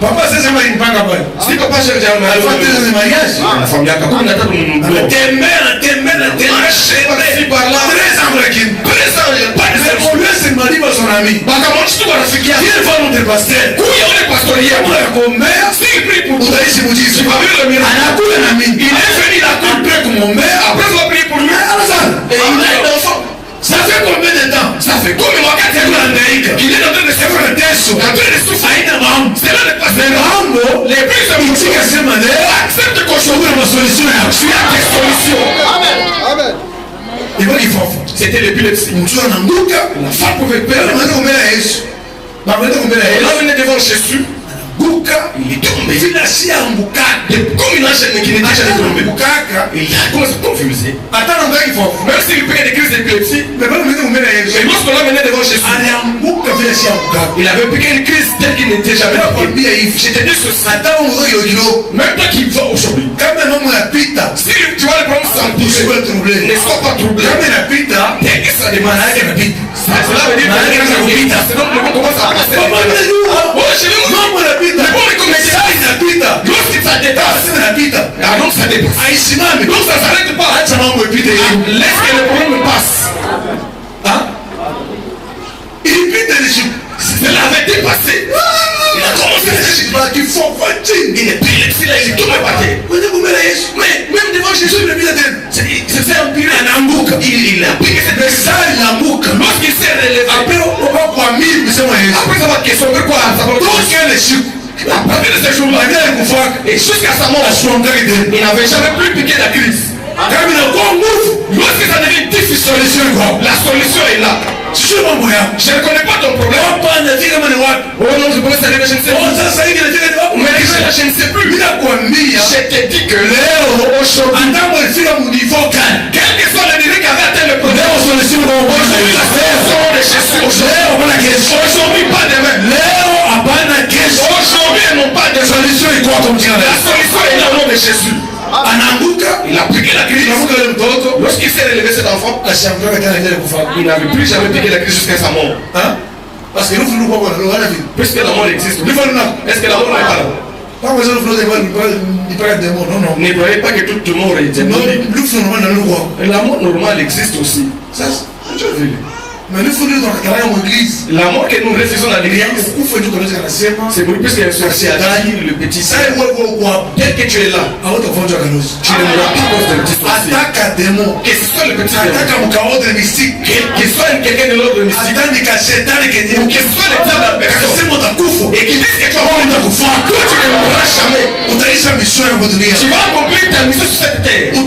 Papa sasa mlipanga pale. Si papa cherche à Alifuata ile mariage. la famille a kumi na tatu mdogo. Anatembea. Marché par-ci par-là. 13 ans lakini. 13 ans, il n'y a pas de Mais solution. on laisse Maliba son ami. Bakamwonyesha tu rafiki yake. Il va notre pasteur. Kuya ule pastori yako. Kwa kuombea. Si il prie pour toi. Utaishi muujiza. Tu vas vivre le miracle. Anakuja na mimi. Il est venu là. Après kumwombea. Après avoir prié pour lui. Anazana. Et il a un enfant. Ça fait combien de temps? Ça fait combien de mois qu'il est en train de se faire un test. En train de souffrir. Haina mambo. C'est là le pasteur. Mambo. Les plus Itika sema leo. accepte qu'aujourd'hui, Kuna solution ya tu as des solutions. Ibo kifofu. C'était l'épilepsie. Mtu anaanguka. La femme pouvait Pele perdre. mwana kumbele Yesu. Mamwenda kumbele Yesu. L'homme est devant Jésus. Guka. Il est tombé. Vina si anguka. Comme une enchaîne qui n'était jamais tombée. Bukaka. Il a commencé à confuser. Hata na ngaki kifofu. Même s'il prenait des crises d'épilepsie. Mais bado mwenda kumbele Yesu. Mais lorsque l'homme venait devant Jésus, Alianguka vile si anguka. il avait piqué une crise telle qu'il n'était jamais tombé. Nakwambia hivi. Je te dis ceci. Hata mzo yogilo. Même toi qui vas aujourd'hui, Kama mambo yapita. si tu vas le prendre sans Usiwe bouger, troublé. ne sois pas troublé. Kama inapita. Dès que ça démarre, Maana yake inapita. cela veut dire que Maana yake inapita. c'est donc le monde commence à passer. Mambo yanajua. Oh, je vais vous Mambo yanapita. Mais bon, mais comme Saa inapita. lorsque ça dépasse, Sasa inapita. ah donc ça dépasse. Haisimami. Donc ça s'arrête pas. Acha mambo ipite hivi. Laisse que le problème passe. Ah? Ilipita nishu. Cela avait dépassé. Il a commencé à se Ba kifofu chini. Il est épilepsie là, il est tombé par terre. Mwenda kumbele Yesu. Mais même devant Jésus, Yesu inapita tena. c'est fait empirer. Anaanguka. Il a piqué cette blessure. Saa inaanguka. Lorsqu'il s'est relevé, Après kwa mimi msema Yesu. après avoir questionné quoi, ça va Toka ile siku. À partir de ce jour-là, et jusqu'à sa mort, il n'avait jamais plus piqué la crise. Lorsque ça devient difficile, la solution est là. Je ne connais pas ton problème. Oh non, je pense que je ne sais plus. Mais je ne sais plus. Je t'ai dit que aujourd'hui, quel que soit le niveau qui avait atteint le problème, aujourd'hui la saison de Jésus. Aujourd'hui pas demain. Aujourd'hui non pas de solution. La solution est dans le nom de Jésus. Il a piqué la crise. Lorsqu'il s'est relevé cet enfant, il n'avait plus jamais piqué la crise jusqu'à sa mort. Parce que puisque la mort existe. Est-ce que la mort n'est pas là? Ne croyez pas que toute mort est diabolique. La mort normale existe aussi. Mais nous faisons dans l'église. La mort que nous refusons dans l'église, c'est pour plus qu'il y a un sorcier à dire le petit saint. Dès que tu es là, tu ne mourras pas à cause de petit sorcier. Attaque à démon. Que ce soit le petit démon. Attaque à mon ordre mystique. Que ce soit quelqu'un de l'ordre mystique. Attaque à Satan et que ce soit le diable à personne. Et qui disent que tu vas mourir. Toi tu ne mourras jamais. Tu vas accomplir ta mission sur cette terre. Tu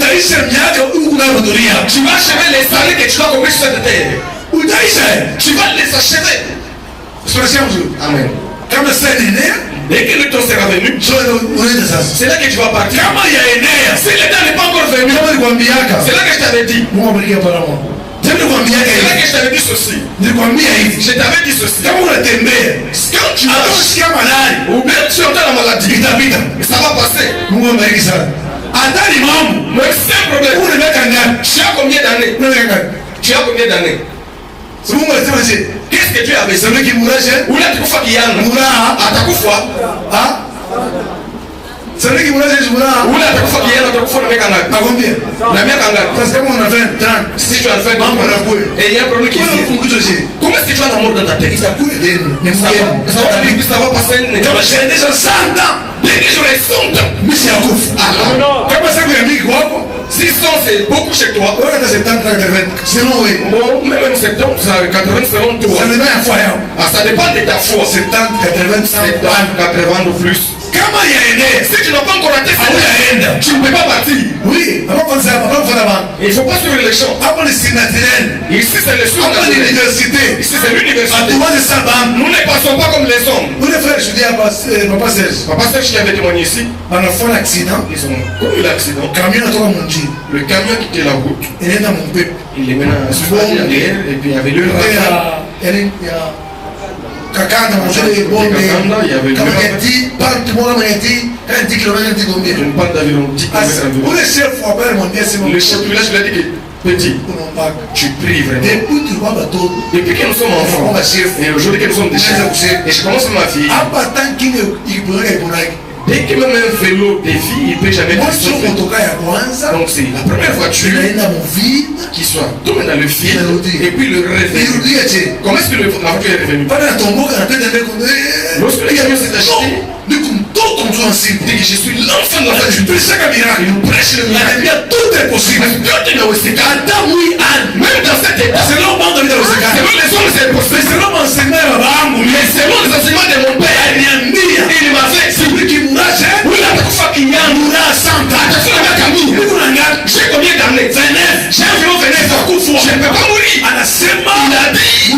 vas achever les années que tu vas accomplir sur cette terre. Tu vas les achever. Amen. Dès que le temps sera venu, c'est là que tu vas partir. Si le temps n'est pas encore venu, c'est là que je t'avais dit. C'est là que je t'avais dit ceci. Je t'avais dit ceci. Quand tu marches, ou bien tu entends la maladie, ça va passer. Mais c'est un problème. Tu as combien d'années? Tu as combien d'années? Qu'est-ce que tu avais? Celui qui mourra jeune. Ou là tu kufa kiyana. Mourra. Atakufa. Celui qui mourra jeune mourra. Ou là atakufa kiyana, atakufa na miaka ngapi? À combien? Na miaka ngapi? Parce que on a 20 ans. Si tu as 20 ans, et il y a un problème qui est. Comment est-ce que tu as la mort dans ta tête? Ça va passer. J'ai déjà 100 ans. Dès que j'aurai 100 ans. Mais c'est un coup. Comment ça que les amis quoi? 600 c'est beaucoup chez toi. C'est non, oui. Bon, même 70, 80 selon toi. Ça dépend à foi. Ça dépend de ta foi. 70, 80, 100, 80 ou plus. Comment il y a aidé? Si tu n'as pas encore raté ça, tu ne peux pas partir. Oui, avant de faire ça, il ne faut pas suivre les champs. Avant le signe naturel. Ici c'est le Avant l'université. Ici c'est l'université. Nous ne passons pas comme les hommes. Nous les frères, je dis à Papa Serge. Papa Serge qui avait témoigné ici. On a fait un accident. Ils ont connu l'accident. Le camion qui était la route. Il est dans mon peuple. Il est maintenant sur derrière et puis il y avait le Kakanda, manger les bombes. Quand il dit, parle tout le monde, il dit, quand il dit kilomètres, il dit combien? Une pente d'environ 10 km. Pour le chef, faut appeler mon Dieu, c'est mon. Le chef du village lui a dit que petit, tu pries vraiment. Depuis que nous sommes enfants, et aujourd'hui que nous sommes des chefs, et je commence ma fille. Dès que même un vélo défie, il ne peut jamais être sauvé. Donc c'est la première voiture qui soit tombée dans le vide et puis le revenu. Comment est-ce que la voiture est revenue? Lorsque le camion s'est acheté, dit que je suis l'enfant de la fête. Je prêche chaque miracle. Il prêche le miracle. Tout est possible. Même dans cette état, selon les hommes c'est possible. Mais selon les enseignements de mon père, il m'a fait celui qui mourra jeune. Oui, la fois qu'il y a mourra sans date. J'ai combien d'années? 29. J'ai environ 29 ans. Je ne peux pas mourir. Il a dit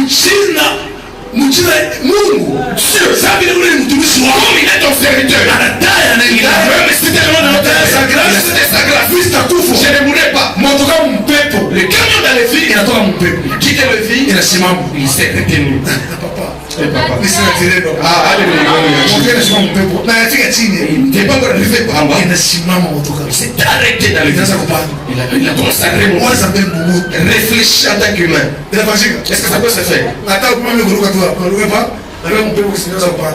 Mungu sio sababu yule mtumishi wako mimi ni ton serviteur anadai anaingia c'était le nom de notre sa grâce c'était sa grâce je ne mourrai pas motoka mpepo le camion dans les filles inatoka mpepo quitte le vie inasimama il s'est retenu papa c'est arrêté dans le il a consacré mon réfléchir en tant qu'humain. Est-ce que ça peut se faire?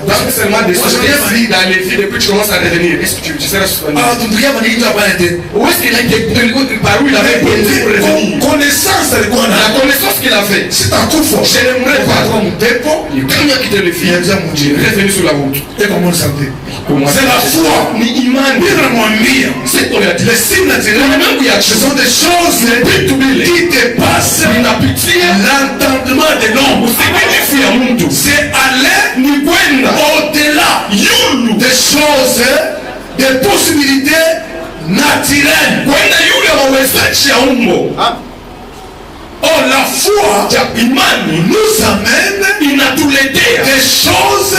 Parce que seulement des sociétés dans les filles depuis que tu commences à revenir, est-ce que tu seras suspendu? Où est-ce qu'il a été? Par où il avait été pour revenir? La connaissance qu'il a fait. Je ne mourrai pas. Le camion qui était le fils est revenu sur la route. C'est la foi. C'est ton attitude. Les signes naturels, ce sont des choses qui dépassent l'entendement de l'homme. C'est aller au-delà au-delà des choses, des possibilités naturelles. Oh, la foi nous amène des choses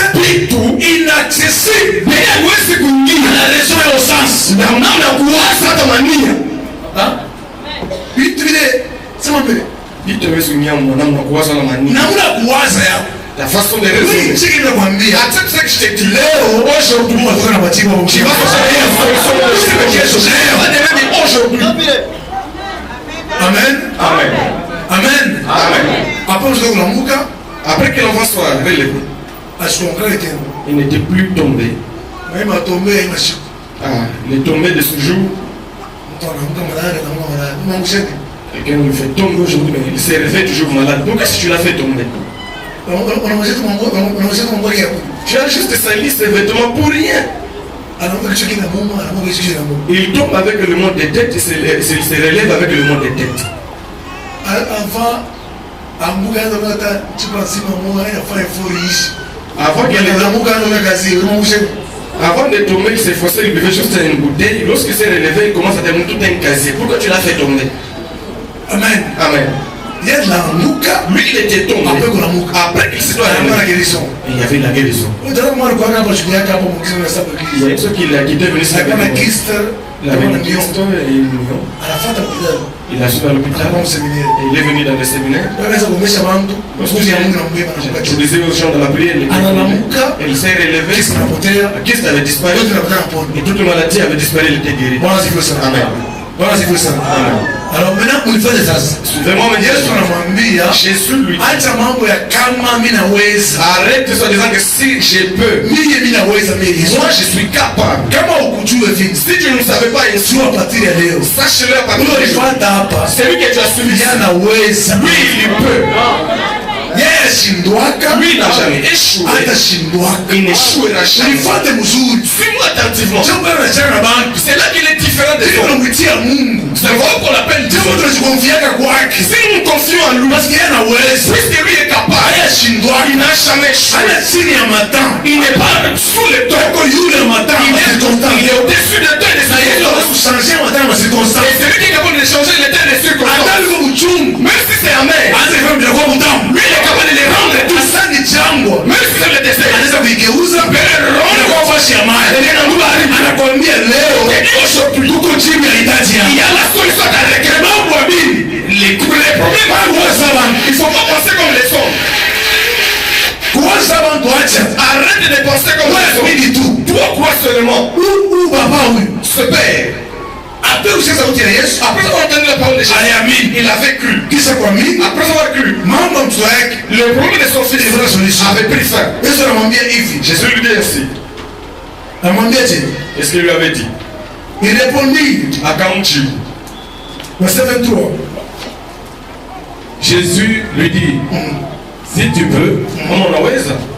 inaccessibles à la raison et au sens. La façon de raisonner. Accepte ce que je t'ai dit. Aujourd'hui, Amen. Amen. Amen. Amen. Après que l'enfant soit relevé, il n'était plus tombé. Il est tombé de ce jour. Quelqu'un lui fait tomber aujourd'hui, mais il s'est réveillé toujours malade. Donc qu'est-ce que tu l'as fait tomber? Tu as juste sali ses vêtements pour rien. Il tombe avec le monde des têtes, il se relève avec le monde des têtes. Avant de tomber, il s'est forcé, il buvait juste une bouteille. Lorsqu'il s'est relevé, il commence à terminer tout un casier. Pourquoi tu l'as fait tomber? Amen. Amen. Lui, il était tombé. Après qu'il s'est donné la guérison. Il y avait la guérison. Il y a ceux qui l'a quitté, venu se faire. Il avait une question et une million. Il a suivi à l'hôpital. Il est venu dans le séminaire. Je disais aux gens de la prière, il s'est relevé. La kyste avait disparu. Et toute maladie avait disparu, il était guéri. Amen. Alors maintenant, il faut des as. Suivez-moi maintenant. Jésus lui dit, arrête de se disant que si je peux, moi je suis capable. Si tu ne savais pas ici, sache-le à partir de c'est lui que tu as suivi. Lui, il peut. Lui n'a jamais échoué. Il n'échouera jamais. Suis-moi attentivement. C'est là qu'il est différent des autres. C'est vrai qu'on l'appelle Dieu. Si nous confions en lui, puisque lui est capable, il n'a jamais échoué. Il n'est pas sous le temps. Il est au-dessus de temps et des circonstances. Et c'est lui qui est capable de changer les temps et des circonstances. Même si c'est amer, lui il est capable de les rendre tous. Même si c'est le désert, aujourd'hui, il y a la solution dans les problèmes. Il ne faut pas penser comme les hommes. Arrête de penser comme les hommes. Toi, quoi seulement? Ce père. Après avoir entendu la parole de Jésus, il avait cru. Après avoir cru, le problème de son fils avait pris fin. Jésus lui dit ainsi. Qu'est-ce qu'il lui avait dit? Il répondit, Akamchi. verset 23. Jésus lui dit, si tu peux,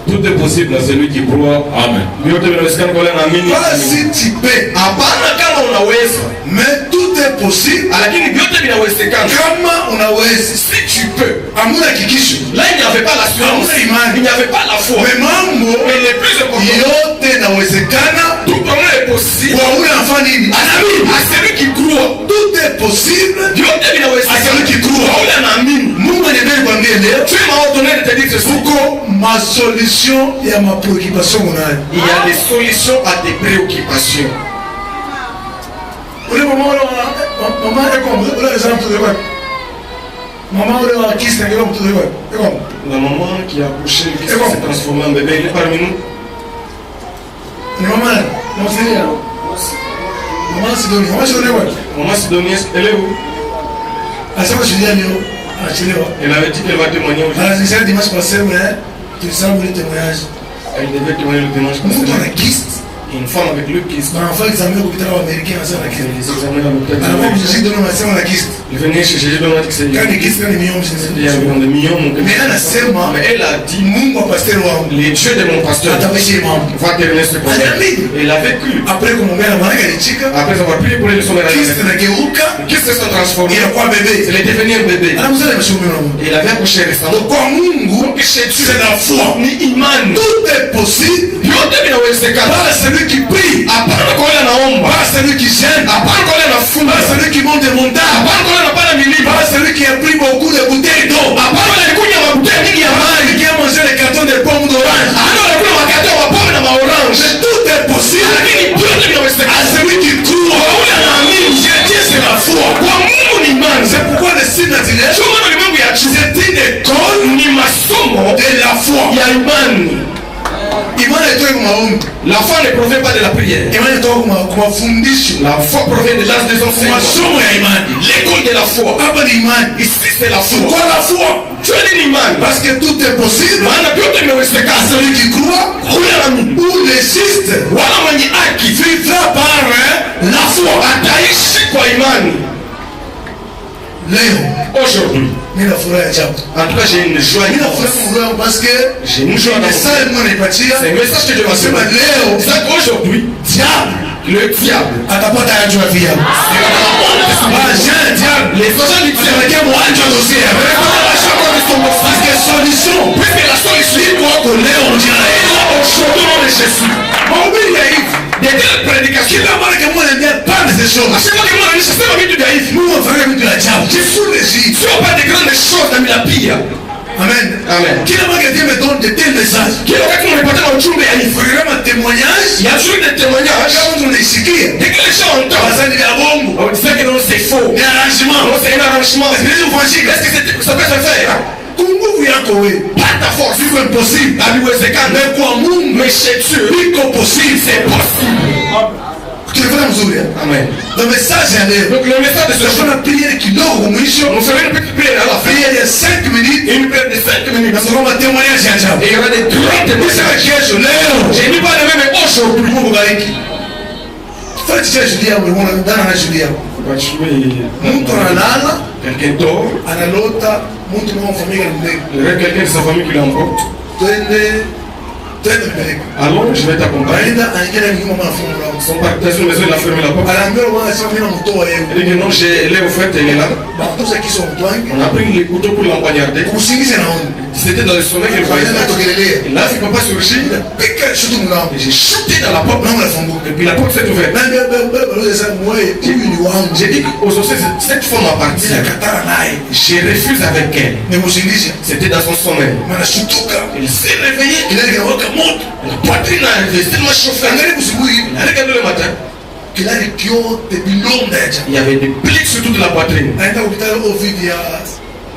tout est possible à celui qui croit. Amen. Pas si tu peux, mais tout est possible. Kama unaweza, si tu peux. Amuna kikisho. Là il n'y avait pas l'assurance, il n'y avait pas la foi. Mais mambo, mais le plus important, yote inawezekana. Tout problème est possible. Kwa ule afanya nini? À celui qui croit. Tout est possible. Yote inawezekana. À celui qui croit. Kwa ule anaamini. Mungu anataka kuambia leo. Tu m'as ordonné de te dire que uko ma solution ya ma préoccupation unayo. Il y a des solutions à tes préoccupations. Ule mama la maman qui a accouché, qui s'est transformée en bébé, il est parmi nous. Maman Sidonie, elle est où? Elle avait dit qu'elle va témoigner aujourd'hui. Elle devait témoigner le dimanche passé. Une femme avec le kyste. Les examens à l'hôpital. Il venait chez Jésus dans la kyste. Il y avait des millions. Mais elle a dit, les dieux de mon pasteur va terminer ce problème. Elle avait cru. Après avoir prié pour les leçons de la kyste s'est transformé. Elle est devenue un bébé. Il avait accouché récemment. Donc chez Dieu, c'est la foi. Tout est possible. Yote vinawezekana. Pas celui qui prie. Hapana kwa wale anaomba. Pas celui qui gêne. Hapana kwa wale anafunga. Pas celui qui monte des montagnes. Hapana kwa wale anapanda milima. Pas celui qui a pris beaucoup de bouteilles d'eau. Hapana wale alikunywa mabuteli mingi ya maji. Qui a mangé les cartons de pommes d'orange. Hapana wale alikunywa makato ya mapombe na maorange. Mais tout est possible. Lakini vyote vinawezekana. À celui qui croit. Kwa ule anaamini. Dieu c'est la foi. Kwa Mungu ni imani. C'est pourquoi le signe naturel. Chuma na ulimwengu ya juu. C'est une école Ni masomo de la foi. ya imani. Imani itoke kwa maombi. La foi ne provient pas de la prière. Imani itoke kwa mafundisho. La foi provient de l'âge des Kwa enseignements. masomo ya imani. L'école de la foi. Hapa ni imani. Ici c'est la foi. Pourquoi la foi? Tu es une imani. Parce que tout est possible. Maana vyote À vinawezekana. celui qui croit Huyo anaamini. ou le juste Wala mwenye haki vivra par la foi. ataishi kwa imani. Leo Aujourd'hui, mimi na furaha ajabu. en tout cas, j'ai une joie Mimi na immense. furaha parce que J'ai une joie dans mon cœur. message mwana nipatia. C'est un message que Dieu m'a Sema donné. leo C'est qu'aujourd'hui, diable le diable, atapata yajua pia. Diable les agents du diable, atakia mwanjo dossier. Parce que solution puisque la solution iko leo njia hiyo. aujourd'hui au nom de Jésus. Mahubiri ya hivi. De telles prédications. Kila mara kama unaambia pande za show. Asema kama unanisha sema vitu vya hivi. Mungu afanye vitu vya ajabu. Jifunze hii. Sio pas de grandes choses na mila pia. Amen. Amen. Kila mara que Dieu me donne de tels messages. Kila wakati unapata ujumbe ya hivi. Vraiment témoignage. Il y a toujours des témoignages. Kama mtu unaisikia. Dès que les gens entendent, Wazani vya bongo. on disait que non c'est faux. Ni arrangement. Non c'est un arrangement. Est-ce que Ça peut se faire. kwa nguvu yako wewe. Pas ta force. Iko impossible. Haliwezekani. Mais kwa Mungu Mais chez Dieu, iko possible. c'est possible. Tulifanya mzuri. Amen. Le message ya leo. Donc le message de ce jour, Tunafanya prière kidogo mwisho. nous ferons une petite prière à la fin. Prière ya 5 minutes. Une prière de 5 minutes. Na soma témoignage ya ajabu. Et il y aura des grands témoignages. Kesho leo. J'ai mis pas le même aujourd'hui. Mungu bariki. Fati cha Julia uliona ndana na Julia. Mtu analala, Quelqu'un dort, analota mtu mwa familia ndege. il y a quelqu'un de sa famille qui l'emporte. Twende mbele. Alors, je vais t'accompagner. Baada anaingia nyuma mwa fungu lao. Son partenaire sur la maison, il a fermé la porte. Anaambia wana sema mimi namtoa yeye. Il dit que non, j'ai l'air au fait, il est là. Bakuza kiso mtwangi. On a pris les couteaux pour l'empoignarder. Kusingiza naona. C'était dans le sommeil qu'il Kwa voyait. nini natokelelea? Et là, il ne peut pas surgir. Pika shutu mlango. Et j'ai chuté dans la porte. Mlango unafunguka. Et puis la porte s'est ouverte. Naambia baba sasa mwe huyu ni wangu. J'ai dit aux Océans, cette femme appartient. Nakatara naye. Je refuse avec elle. Nimusingize. C'était dans son sommeil. Maana shutuka. Il s'est réveillé. Kile kinawaka moto. La poitrine a tellement chauffé. Angalia kusubuhi. Regardez le matin. Kilari kyote bilonda ya Il y avait des pliques sur toute la poitrine. aenda hospitali Ovid ya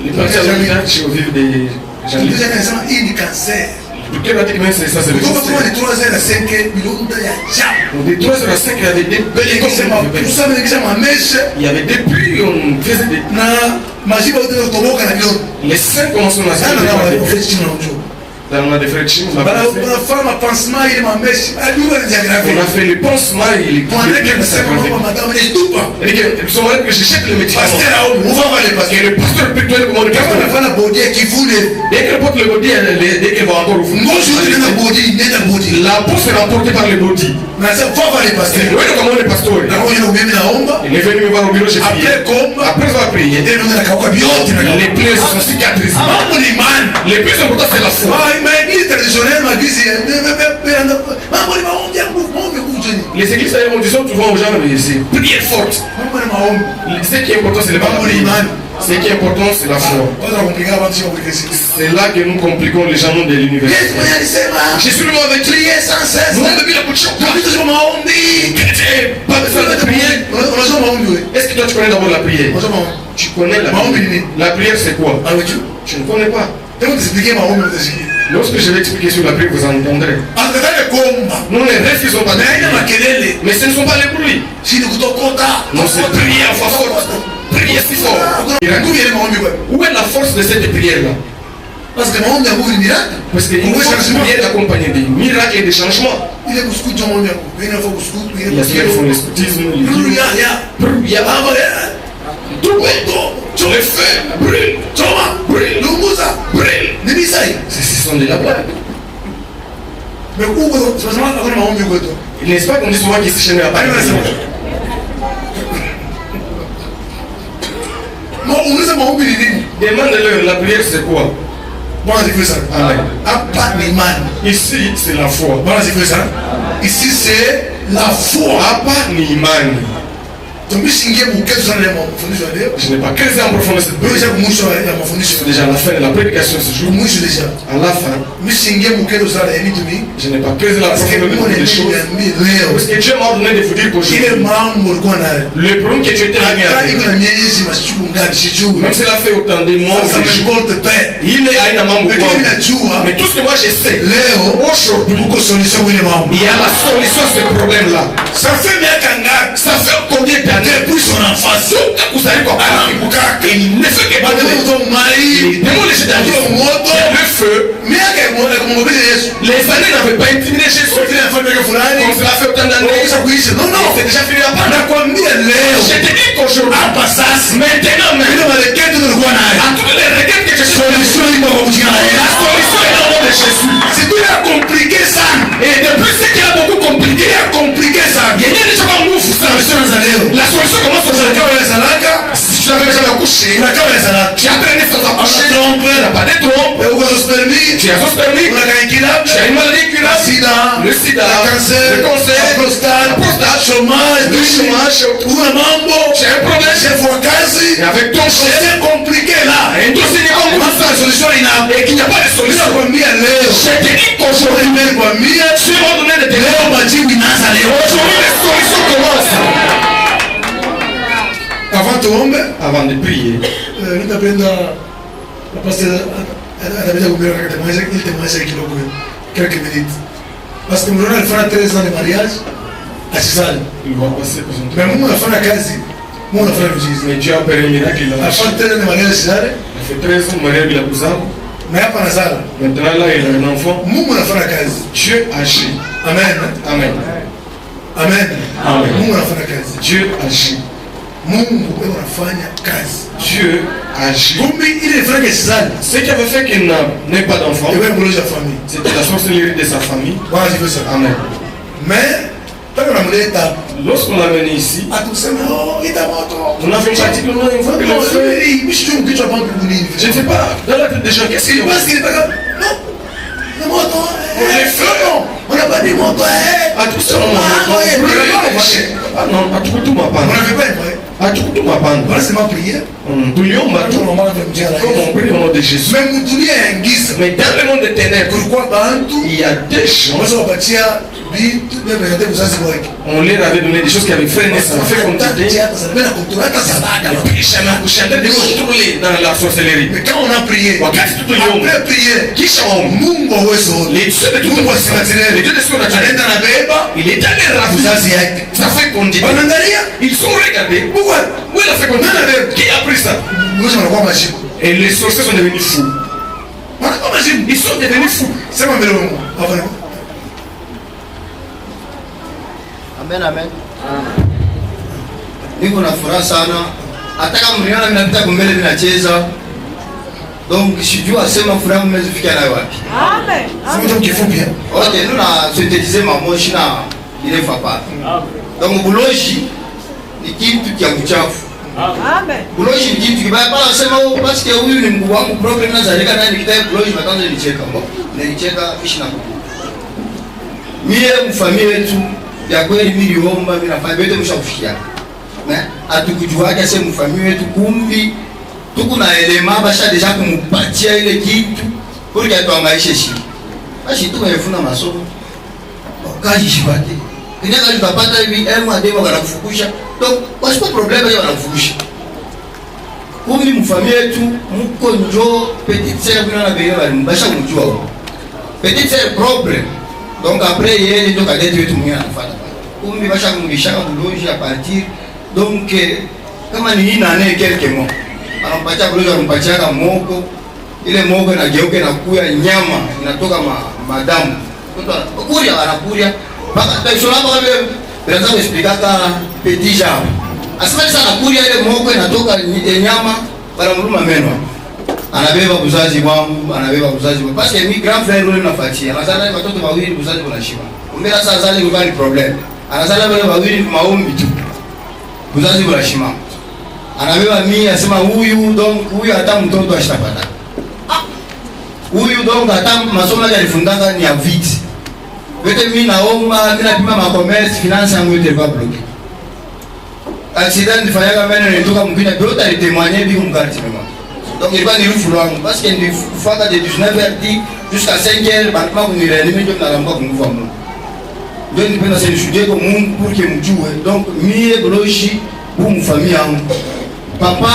Il est parti à l'hôpital chez au vivre des gens. ndio anasema hii ni cancer. Quelqu'un a dit que même ça, c'est le Kutoka kama cancer. ni 3 à 5 bilonda ya ajabu. Donc des 3 à 5, il y avait des belles Nikisema kusema nikisema mesha Il y avait des pluies, on faisait des... na majibu yote kutoboka na bilonda. Les 5 commençons à se Sana na faire ofisi chini na unjo. on a des frères chines, on a Bana passé. unafanya pansement ile mameshi. Ajua ni On diagramme. a fait le pansement, il est Kwa nini nasema mama madame ni tupa. Ils sont malades que je jette le médicament. Pasteur au mouvement va les passer. Et le pasteur peut te comment le Kama pasteur. nafanya bodi ya kivule. Dès qu'elle porte le body, dès qu'elle va encore ouvrir. Ngozi ndio bodi, nenda bodi. La peau sera emportée par le body. Na sasa va les passer. Oui, comment le pasteur. Na ngoja na mimi naomba. Il est venu me voir au bureau, j'ai prié. Après komba. Après avoir prié, Ndio nakauka biote na les plaies sont cicatrisées. mambo ni imani. Le plus important, c'est la foi. Maéglise traditionnelle, maéglise mambo ni maombi ya nguvu, maombi ya nguvu jeni. Les églises, on dit souvent aux gens, mais c'est prière forte. Mambo ni maombi. Ce qui est important, c'est le Mambo ni imani. Ce qui est important, c'est la foi. Kwanza kumpiga watu sio kulikesi. C'est là que nous compliquons les jalons de l'univers. Yesu mwenye alisema, Jésus lui avait crié priez sans cesse. Mungu bila kuchoka. Vitu sio maombi. Pas besoin de prier. Unajua maombi wewe? Est-ce que toi tu connais d'abord la prière? Unajua maombi? Tu connais la Maombi prière. ni? La prière c'est quoi? Unajua? Je ne connais pas. Hebu tusipigie maombi utasikia. Lorsque je vais expliquer sur la prière, vous entendrez. Anataka kuomba. Nous ne refusons pas de Na haina prier. makelele. Mais ce ne sont pas les bruits. Chini kutokota. Non, c'est prier à voix forte. Prier si fort. Kuna nguvu ya maombi wewe. Où est la force de cette prière-là? Parce que maombi ya nguvu ni miracle. Parce qu'il faut que cette prière accompagne des miracles et des changements. Ile kusukuta maombi ya nguvu. Ile faut kusukuta, ile Il y a ceux qui font le scoutisme, les livres. Il y a tout sur le feu, brûle, Toma, brûle, Lumbuza, brûle. Ce sont de la blague. Mais où c'est maombi kwetu. N'est-ce pas qu'on dit souvent qu'il se chaîne à Paris? Unaweza maombi ni nini? Demande-leur, la prière c'est quoi? Bwana asifiwe sana. Amen. Hapa ni imani. Ici, c'est la foi. Bwana asifiwe sana. Ici c'est la foi. Hapa ni imani. Tumishingie mkezo sana ya mafundisho ya leo. Je n'ai pas creusé en profondeur cette Déjà mwisho ya mafundisho. déjà à la fin de la prédication ce jour. Mwisho déjà. À la fin, Mishingie mkezo sana ya vitu mingi. je n'ai pas creusé la profondeur de toutes les choses. Parce que Dieu m'a ordonné de vous dire qu'aujourd'hui, Ile mambo ulikuwa nayo. le problème que tu étais Hata avec, iko na miezi mashuku ngani sijui. même si cela fait autant de mois, Ça m'importe pas. il est à une mambo. Lakini mimi najua Mais tout ce que moi je sais, leo aujourd'hui, uko solution ile mambo. il y a la solution à ce problème-là. Ça fait miaka ngapi? Ça fait combien d'années? Depuis son enfance. Vous savez quoi? Il ne fait que Bado battre. mtu mai. Les démons les jetent dans le feu. Miaka imoja kumwambia Yesu. Les années n'avaient pas intimidé Jésus. Sote nafanya kitu fulani. Comme cela fait autant d'années. Unaweza kuishi. Non non. C'est déjà fini là-bas. Nakwambia leo. Je te dis qu'aujourd'hui, Hapa sasa. maintenant même, Ile maelekezo tulikuwa nayo. à toutes les requêtes que Jésus a Solution iko kwa jina la la Yesu. solution est dans le nom de Jésus. C'est tout ya compliqué sana. Et depuis ce qui a beaucoup compliqué, Ya compliqué sana. il y a déjà pas move ça. Solution za leo. La solution commence aujourd'hui. Unajua ile salaka. Si tu n'avais jamais accouché, Unajua ile salaka. tu as traîné sans accoucher, On a trompé. tu n'as pas de trompe, Uko hospitalini. tu as spermie, Unakaa kila. tu as une maladie incurable, Sida. le sida, Le cancer. le cancer, La prostate. la prostate, Chômage. le chômage, Una mambo. tu as un problème, Chef wa kazi. et avec ton chef, C'est compliqué là. et tout ce n'est pas Hapa solution ina. et qu'il n'y a pas de solution. Nakwambia leo. Je te dis qu'aujourd'hui, Nimekwambia tu m'as donné de tes leo majibu inaanza leo. Aujourd'hui, les solutions commencent. Avant tuombe, Avant de prier, nitapenda pastor anaweza kumbia katika maisha kidogo quelques minutes. Parce que mnaona alifanya 13 ans de mariage asizali. il va passer pour son Mais Mungu anafanya kazi. Mungu anafanya miujiza. Mais Dieu a opéré un miracle, il a lâché. Alifanya 13 ans de mariage asizali. Il fait 13 ans, Maria il a besoin. Mais hapa anazala. Maintenant là, il a un enfant. Mungu anafanya kazi. Dieu agit. Amen. Amen. Amen. Amen. Mungu anafanya kazi. Dieu agit. Mungu anafanya kazi. Dieu agit. Kumbi ile ifanye asizali. Ce qui avait fait qu'il n'ait pas d'enfant, Iwe mloja famille. c'était la sorcellerie de sa famille. Bwana asifiwe sana. Amen. Mais pale unamleta Lorsqu'on l'a mené ici, atuseme oh ita moto. on a fait pratiquement une fois que le feu. Je ne sais pas, dans la tête des gens, qu'est-ce qu'il y a? Parce qu'il est pas comme non. Le moto. Les feux. Non. On n'a pas dit moto. À tout ça, on a non, à tout ma On panne. n'avait pas vrai. À tout ma panne. Voilà c'est ma prière. Bouillon, ma Tout tout. le monde va me dire la Comme on prie au nom de Jésus. Mais mutulia ya ngisa. Mais dans le monde des ténèbres, Pourquoi bantu? il y a des gens, Unaweza kupatia vitu vya vya uzazi wake. on leur avait donné des choses qui avaient freiné, ça fait comme Hata t'étais. hata sana kutoa hata sadaka. Et puis, jamais accouché, de contrôler dans la sorcellerie. Mais quand on a prié, Wakati tuliomba, après prier, kisha waomba, Mungu wa uwezo wote. les dieux de tout Mungu wa simatirele. les dieux de ce qu'on a dit, Anaenda na beba il est allé raser. uzazi yake. Ça fait qu'on dit, Wanaangalia ils sont regardés. Pourquoi? Où est la fécondité? Qui a pris ça? Wewe unakuwa majibu. Et les sorciers sont devenus fous. Wanakuwa majibu. Ils sont devenus fous. Sema mbele wangu. Hapana. Amen, amen. Niko na furaha sana. Hata kama mliona mimi napita kumbele ninacheza. Donc sijui asema furaha mmezifika nayo wapi. Amen. Sema tu kifupi. Okay, nous na synthétiser mamoshi na ile fapa. Donc buloji ni kitu cha uchafu. Amen. Buloji ni kitu kibaya. Bala sema oh parce que huyu ni mkuu wangu problem na zalika naye nikitaye buloji matanzo nilicheka. Nilicheka ishi na kuku. Mie mfamilia yetu ya kweli niliomba mimi nafanya yote mshakufikia. Hatukujuaga sasa mfamilia wetu kumbi tuko na elema basha deja kumupatia ile kitu pour que atuangaishe shi. Basi tumefuna masomo. Kaji shibaki. Kenya kali tutapata hivi ademo wanakufukusha. Donc wasipo problème yao wanakufukusha. Kumbi mfamilia yetu mko njo petite sœur bila na bele bali mbasha kumjua huko. Petite sœur problème. Donc après yeye ndio kadeti wetu mwingine anafuata. Kumbi basha kumlisha buloji à partir donc kama ni hii nane quelques mois anampatia buloji anampatia moko ile moko inageuka na kuya nyama inatoka madamu mtoto kuria anakuria mpaka taifa hapo kama tunaweza kuexplica petit genre asema sana kuria ile moko inatoka nyama para mruma meno anabeba uzazi wangu anabeba uzazi wangu parce que mi grand frère yule nafatia anazala watoto wawili uzazi unashiba kumbe sasa zale ni bali problem anazala wale wawili maombi tu uzazi unashima anabeba mimi asema huyu donc huyu hata mtoto ashapata huyu donc hata masomo yake alifundanga ni ya vite. Yote mimi naomba, mimi napima ma commerce, finance yangu yote va bloquer. Accident nifanyaka mimi nilitoka mwingine yote alitemwanye bi kumkarti mama. Donc il va ni rufu langu parce que ni faka de 19h jusqu'à 5h bakma kunirelimi ndio nalamba kunguva Mungu. Ndio nipenda sasa nishuhudie kwa Mungu pour que mjue. Donc mie Boloshi pour mfamia yangu. Papa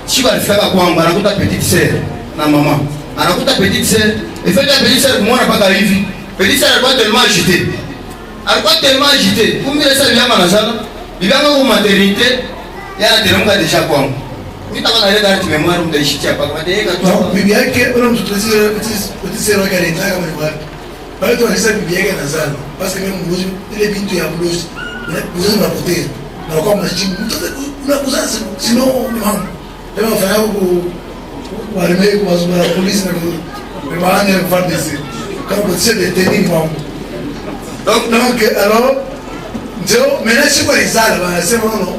chiko alifika kwangu anakuta petite sœur na mama. Anakuta petite sœur, et fait la petite sœur kumwona paka hivi. Petite sœur alikuwa tellement agité. Alikuwa tellement agité. Kumbe sasa bibi mama sana. Bibi yangu kwa maternité yana teremka deja kwangu. Nitaka na ile gari memoire mtaishitia paka madeka tu. Bibi yake ona mtutazia petite sœur wake anaenda kama ni wapi. Bado tunasema bibi yake anazana. Parce que même Boloshi ile bintu ya Boloshi. Vous allez m'apporter. Na kwa mjini unakuza sino mama. Leo fanya kwa armée kwa polisi na kwa maana ya FARDC. Quand vous êtes détenu maman. Donc alors ndio menace kwa izala wanasema no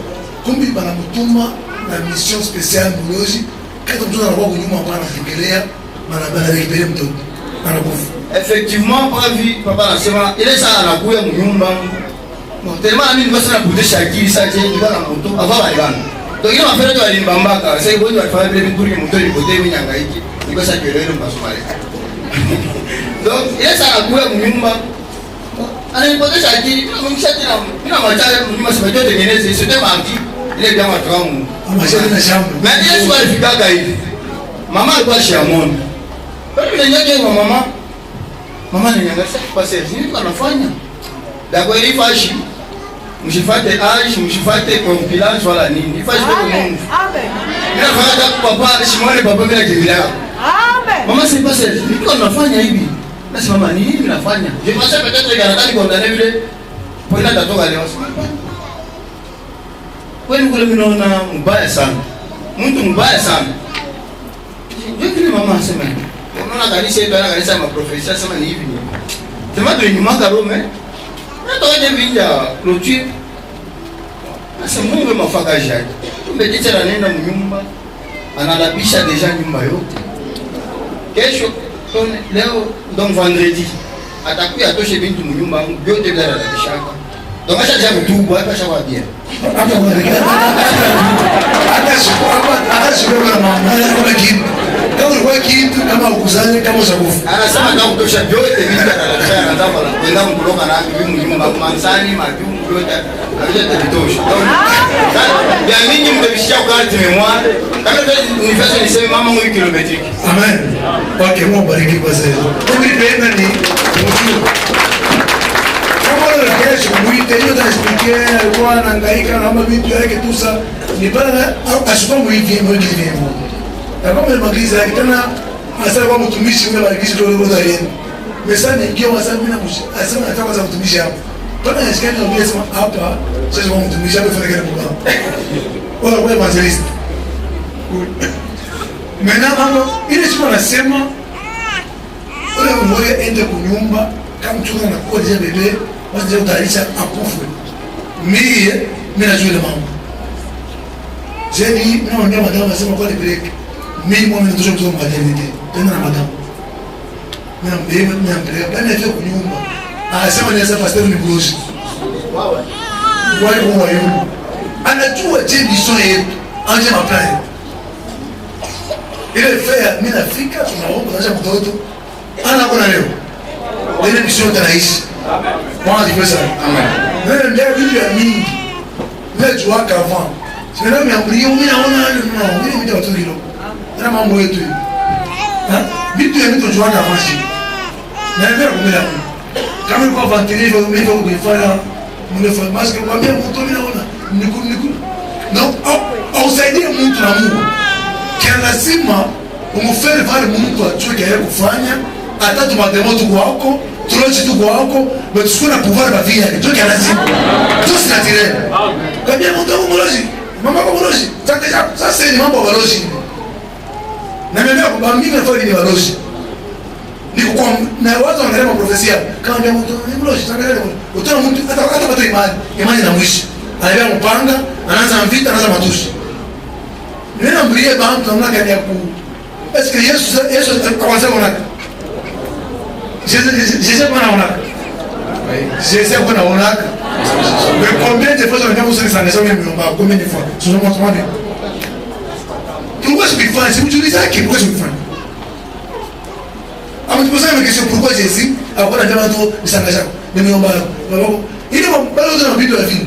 kumbi bana mutuma na mission spéciale Boloshi quand mtu anakuwa kunyuma hapana kukelea bana récupérer mtoto anakufa. Effectivement pas vu papa anasema ile saa anakuya mnyumba. Non tellement mimi niko sana kudesha akili sasa je ndio na mtu ava balibana. Donc ile mafere tu alimbambaka sasa hiyo alifanya vile vitu kwa mtu alipotea mimi nyangaiki niko sasa kelele mbasumale. Donc ile saa anakuya mnyumba ananipotesha akili mimi machale mnyumba sema yote tengeneze sio mangi ile jamaa watu wangu Machale na shamba. Mais Yesu alifika hivi. Mama alikuwa shiamoni. Kwa nini nyenye kwa mama? Mama niangalia kwa sasa nini anafanya? D'abord il fashi. Msifate age, msifate compilance wala nini. Ifashi kwa Mungu. Amen. Mimi nafanya papa, simone papa mimi nakimbia. Amen. Mama si pasa, niko nafanya hivi. Nasi mama nini mimi nafanya? Je pensais peut-être que nataka kuondana vile. Kwa nini tatoka leo? Kwani kule mimi naona mbaya sana. Mtu mbaya sana. Ndio kile mama anasema. Unaona kanisa yetu ana kanisa ma professeur sema ni hivi. Sema tu ni mwaka Rome. Natoka vinja clôture. Asa Mungu mafakaji yake. Kumbe jicha anaenda mnyumba. Analabisha deja nyumba yote. Kesho leo donc vendredi atakuya atoshe bintu mnyumba yote bila analabishaka. Donc acha jambo tu hapa shawa bien. Hata sio kama kitu. Kama ulikuwa kitu kama ukuzane kama ushakufa. Anasema kama kutosha vyote vitu analabisha anataka kwenda mkuloka na bibi mnyumba mamsani majumu yote alikuwa vitosha. Ya mingi mtabishia kwa carte mémoire. Kama vile nifanye niseme mama mwi kilometrique. Amen. Okay, Mungu bariki kwa sasa. Mimi penda ni kesho mwite hiyo taexpliquer alikuwa anahangaika na vitu yake tu sasa ni bana ashukua mwite mwite ndio na kama maagizo yake tena asema kwa mtumishi ule maagizo ndio ndio yeye mesa ningia wasabu na mshi asema nataka za mtumishi hapo tena nasikia ndio sema hapa sasa kwa mtumishi hapo fanya kitu wala kwa evangelist mena mama ile sio anasema ule mmoja ende kunyumba kama mtu anakuwa je bebe wazee utarisha akufu mie mimi najua ile mambo jeni naona madam anasema kwa break mimi mwana ndio mtu wa maternity tena na madam mimi nampeleka bana hiyo kunyumba anasema ni sasa pastor ni Boloshi wao wao anajua jeni sio yetu anje maplan ile fea mimi nafika tunaomba tunaacha mtoto anaona leo ile mission tunaishi Bwana difesa. Amen. Wewe ndio bibi ya mingi. Wewe jua kama. Sina miamrio mimi naona no, mimi ndio watu hilo. Na mambo yetu. Bibi ya mtu jua kama shi. Na ndio kumela. Kama kwa vantili mimi ndio kufanya mnafanya mask kwa mimi mtu mimi naona. Niku. No, au saidia mtu na Mungu. Kia lazima umfere vale mtu achoke yeye kufanya hata tumademoto kwako tulochi tu kwako mais tu kuna pouvoir ba vie yake toki lazima tous naturel kwa bien mtu Boloshi mama kwa Boloshi sasa ni mambo Boloshi na mimi kwa mimi nafanya ni Boloshi niko kwa na watu wanaelewa profesia kama bien mtu ni Boloshi sasa utaona mtu hata watu imani na mwishi anaelewa mpanga anaanza vita anaanza matushi nina mblie bantu namna gani ya ku est-ce que Yesu kwa sababu Je sais qu'on a on a. Je sais qu'on a on a. Mais combien de fois on a usé ça maison même combien de fois? Je vous montre moi. Pourquoi je me fais? C'est vous dites ça qui pourquoi je me fais? Ah, mais posez la question pourquoi Jésus a pas d'avant tout ça maison. Mais on va il est pas dans la Bible de la vie.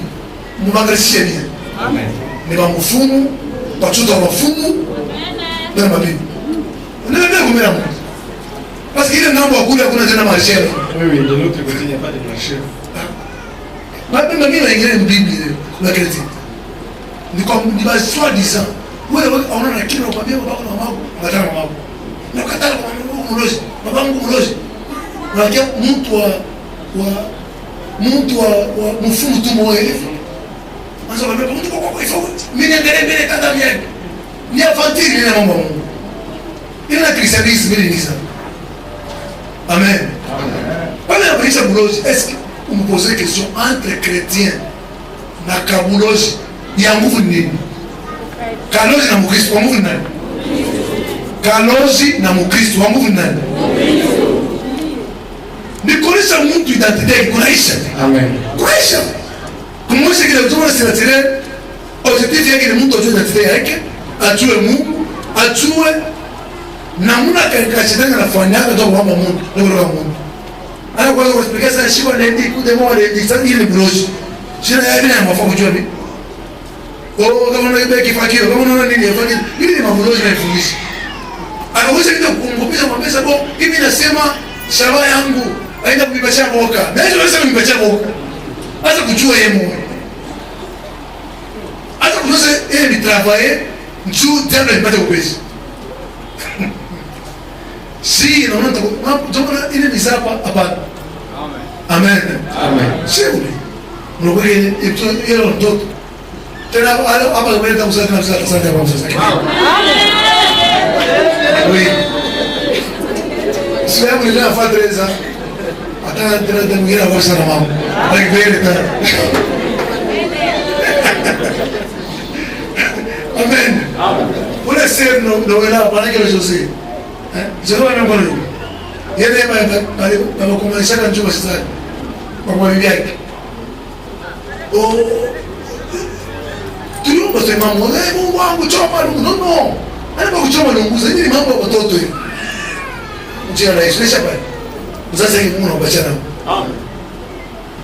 Mon bagage c'est bien. Amen. Mais va mon fumu, pas tout dans mon fumu. Dans ma Bible. On est bien comme là. Parce qu'il est dans beaucoup de gens dans ma chair. Oui, de l'autre côté, il n'y a pas de marché. Même il y a une Bible, la chrétienne. Nous comme nous soi-disant, on a qui on va bien, on va on va maman. Na katala kwa mlozi, babangu mlozi. Unajua mtu wa mfumu tu moyo hivi. Anza kwa mtu kwa hivyo. Mimi niangalie mbele tata mimi. Ni avantiri ile mambo Mungu. Ile na christianisme ile nisa. Amen. Pale ya Brisha Buloji, est-ce que vous me posez question entre chrétiens na kabuloji ya nguvu nini? Kaloji na Mkristo wa nguvu nani? Kaloji na Mkristo wa nguvu nani? Ni kuonesha mtu identite kunaisha. Amen. Kunaisha. Kumwonyesha kile mtu anasema objectif yake ni mtu ajue identite yake, ajue Mungu, ajue namna kakachitana na fanya yake ndio kwamba Mungu, ndio kwa Mungu. Ana kwa sababu explication sana shiba na ndi kude moja ndi sasa ile bloji. Shina ya bila mafao kujua bi. Kama unaibeki kifakio, kama unaona nini yafanye, ili ni mabloji na fundisha. Anaweza kitu kumkupisha mwambesa bo, hivi nasema shaba yangu aenda kuibacha boka. Na hizo wanasema kuibacha boka. Hata kujua yeye Mungu. Hata kujua yeye ni travailler, njoo tena nipate upesi. Si naona tutaona ile misapa hapa. Amen. Amen. Sio mlogo ile ile ndoto. Tena hapa tumeleta msaada na msaada sana kwa msaada. Oui. Si yangu ile afadreza. Hata tena mwingine kwa sana mama. Like vile tena. Amen. Ule sir no wala para que José. Zero na mbona. Yeye baba kumalisha njoo sasa. Kwa bibi yake. Tuliomba sema Mungu wangu choma lungu. No. Ana kwa kuchoma lungu. Sasa ni mambo ya watoto hiyo. Njia rahisisha pale. Sasa hivi Mungu anabachana. Amen.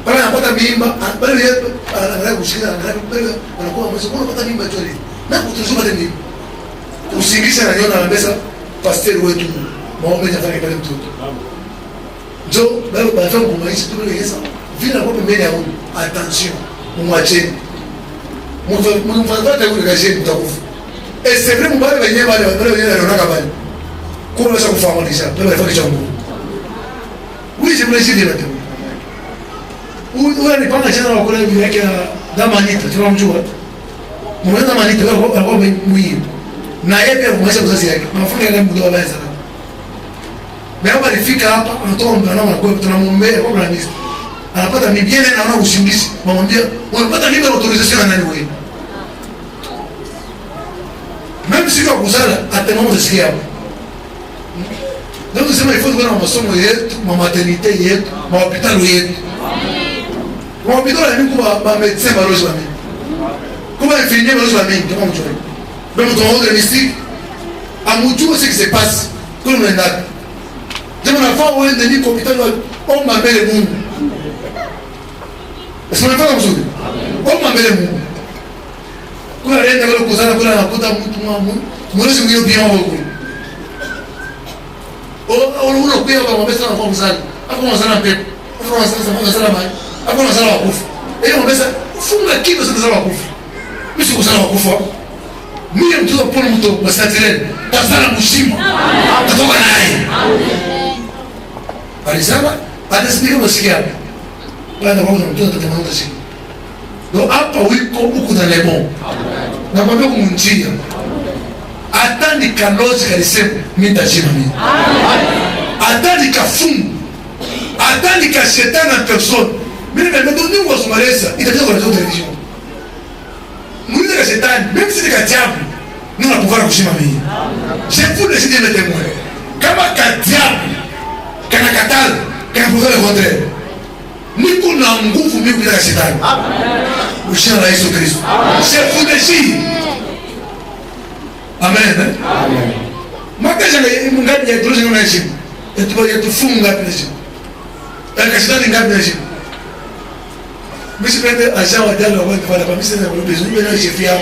Pale anapata mimba, pale yeye anaanza kushika, anakuwa mwanzo anapata mimba tu ile. Na kutuzuma ile mimba. Usingisha na niona anabesa pasteur wetu. Maombi yanafanya pale mtoto. Jo, bado baada ya kumalisha tu ile Yesu. Vile kwa mbele ya Mungu. Attention. Mwacheni. Mfadhata yule kaje mtakufa. Et c'est vrai mbale wenyewe wale wanaona kabali. Kwa nini kufahamulisha? Ndio nafanya changu. Wewe je dire là. Wewe ni panga chana wa kule bibi yake na Manita, tunamjua. Mwana Manita alikuwa muhimu. Na yeye pia kumweza mzazi yake. Mafunzo yake mdogo baya sana. Meomba alifika hapa, anatoa mwanao na kwa tunamwombea kwa kanisa. Anapata mibiene na ana usingizi. Mwambia, unapata nini autorisation na nani wewe? Même si kwa kusala atemamo zisikia hapo. Ndio tuseme ifo kuna masomo yetu, maternité yetu, hospitalo yetu. Hospitalo ni kwa médecin balozi wa mimi. Comment infirmier balozi wa mimi, kama mjua. Même ton ordre mystique, amujua ce qui se passe. Kwa nini unaenda? Jamaa nafaa uende ni hospitalo omba mbele Mungu. Sasa unafanya mzuri. Omba mbele Mungu. Kuna renda wale kuzana kula nakuta mtu mwamu. Mwezi mwingine pia wako. Uno pia kwa mbesa na kwa mzali. Hapo mzala pepo. Hapo mzala mai. Hapo mzala wakufa. Mbesa funga kitu sasa wakufa. Mimi sikuzala wakufa. Mimi mtu wa pole mtu wasatireni. Tazala mshimo. Tatoka naye. Alisema atasikia msikia. Bwana wangu mtoto atatamani siku. Ndio hapa wiko huko na lebo. Na mwambie kumnjia. Hata nikalozi kalisema mimi nitajima mimi. Hata nikafungu. Hata nikashetana na person. Mimi ndio ndio wasomaleza itakuwa kwa television. Mwili wa shetani, mimi si katiabu. Ndio napokana kushima mimi. Je vous décider de témoin. Kama katiabu kana katala kana prouver le contraire niko na nguvu mimi bila shetani ushina la Yesu Kristo c'est fou de chi amen makaja ngapi ya droje na shi etuba ya tufunga ngapi na shi akashitani ngapi na shi mimi pende acha wadala wa kwa kwa mimi sasa besoin de la chefia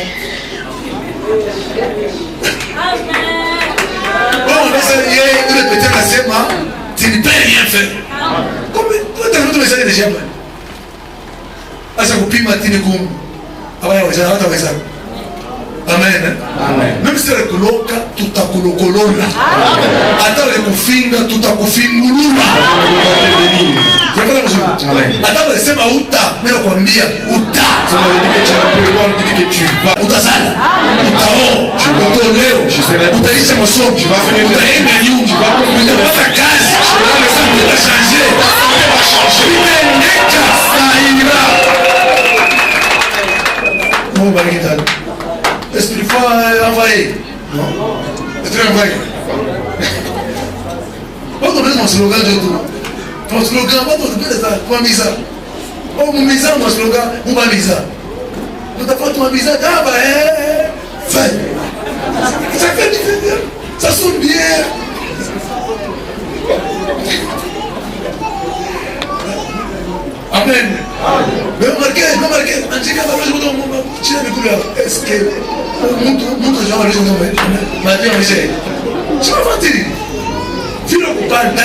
bon sasa yeye ile peut-être nasema tu ne peux rien faire comme toi tu as fait déjà asa kupima tini gumu abaya wazana hata wazana amen amen même si le kuloka tutakulokolola hata le kufinga tutakufingulula Jefana mzuri hata le sema uta mimi nakwambia uta utasala utao utoleo utaisha masomo utaenda nyumba utapata kazi utachanger utaendeka saira mon barikitani est-ce qu'il faut envoyer non est-ce qu'il faut envoyer on donne mon slogan de tout ton slogan on donne ça pour misa oh mon misa mon slogan mon pas misa on t'a pas ton misa ah bah fait ça fait différent ça sonne bien amen mais remarquez antika balozi kuto china mikulu est-ce que mtu jamaa leo ndio madia mzee sio fatiri vile kupanda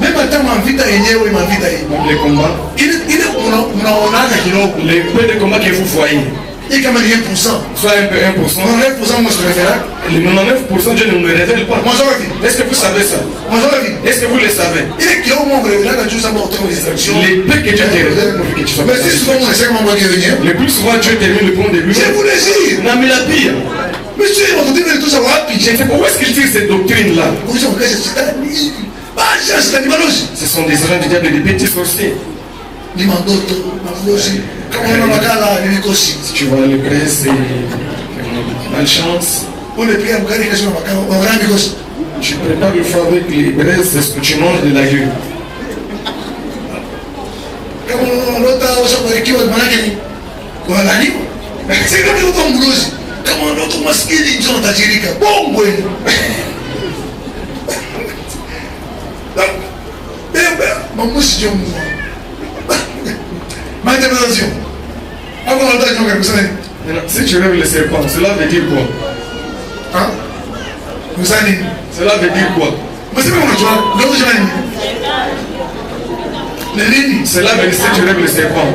même kama vita yenyewe mavita hii les combats ile unaona kidogo les points de combat que vous voyez et comme il y a 1%, soit 1%, 99% moi je révèle. Le 99% je ne me révèle pas. Moi je est-ce que vous savez ça? Moi je est-ce que vous le savez? Il est qui au moins révélé quand tu as montré les distractions. Les peu que Dieu te révèle pour que tu sois. Mais si souvent on essaie comment qui venir. Le plus souvent Dieu termine le point de lui. Je vous le dis. Non mais la pire. Monsieur, on dit que tout ça va rapide. Je sais pas où est-ce qu'il tire cette doctrine là. Où est-ce que c'est ça? Bah, c'est l'animalogie. Ce sont des agents du diable et des petits sorciers. Si tu vois les presses et malchance, tu prépares le feu avec les braises, est-ce que tu manges de la gueule? Interprétation. Si tu lèves le serpent, cela veut dire quoi? Hein? Vous savez? Cela veut dire quoi? Cela veut dire si tu lèves le serpent.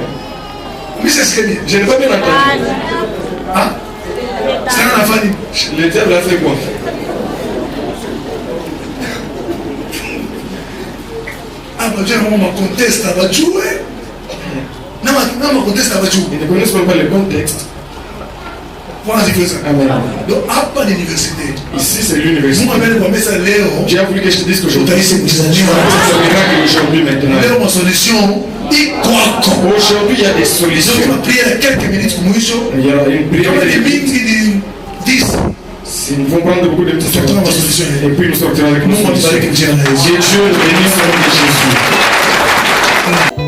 Je n'ai pas bien entendu. Hein? C'est un enfant. Le diable a fait quoi? Ah, bah Dieu, on m'a contesté, on va jouer. Non, mais contexte à Bachou. Ils ne connaissent pas le contexte. Voilà, c'est que ça. Donc, à pas d'université. Ici, c'est l'université. Vous m'avez promis ça, Léo. J'ai voulu que je te dise que je t'ai dit c'est un miracle aujourd'hui maintenant. Léo, ma solution, il croit. Aujourd'hui, il y a des solutions. Je vais prier à quelques minutes comme il y a une prière de 10. Ils vont prendre beaucoup de petites solutions. Et puis nous sortirons avec nous. Dieu bénisse le nom de Jésus.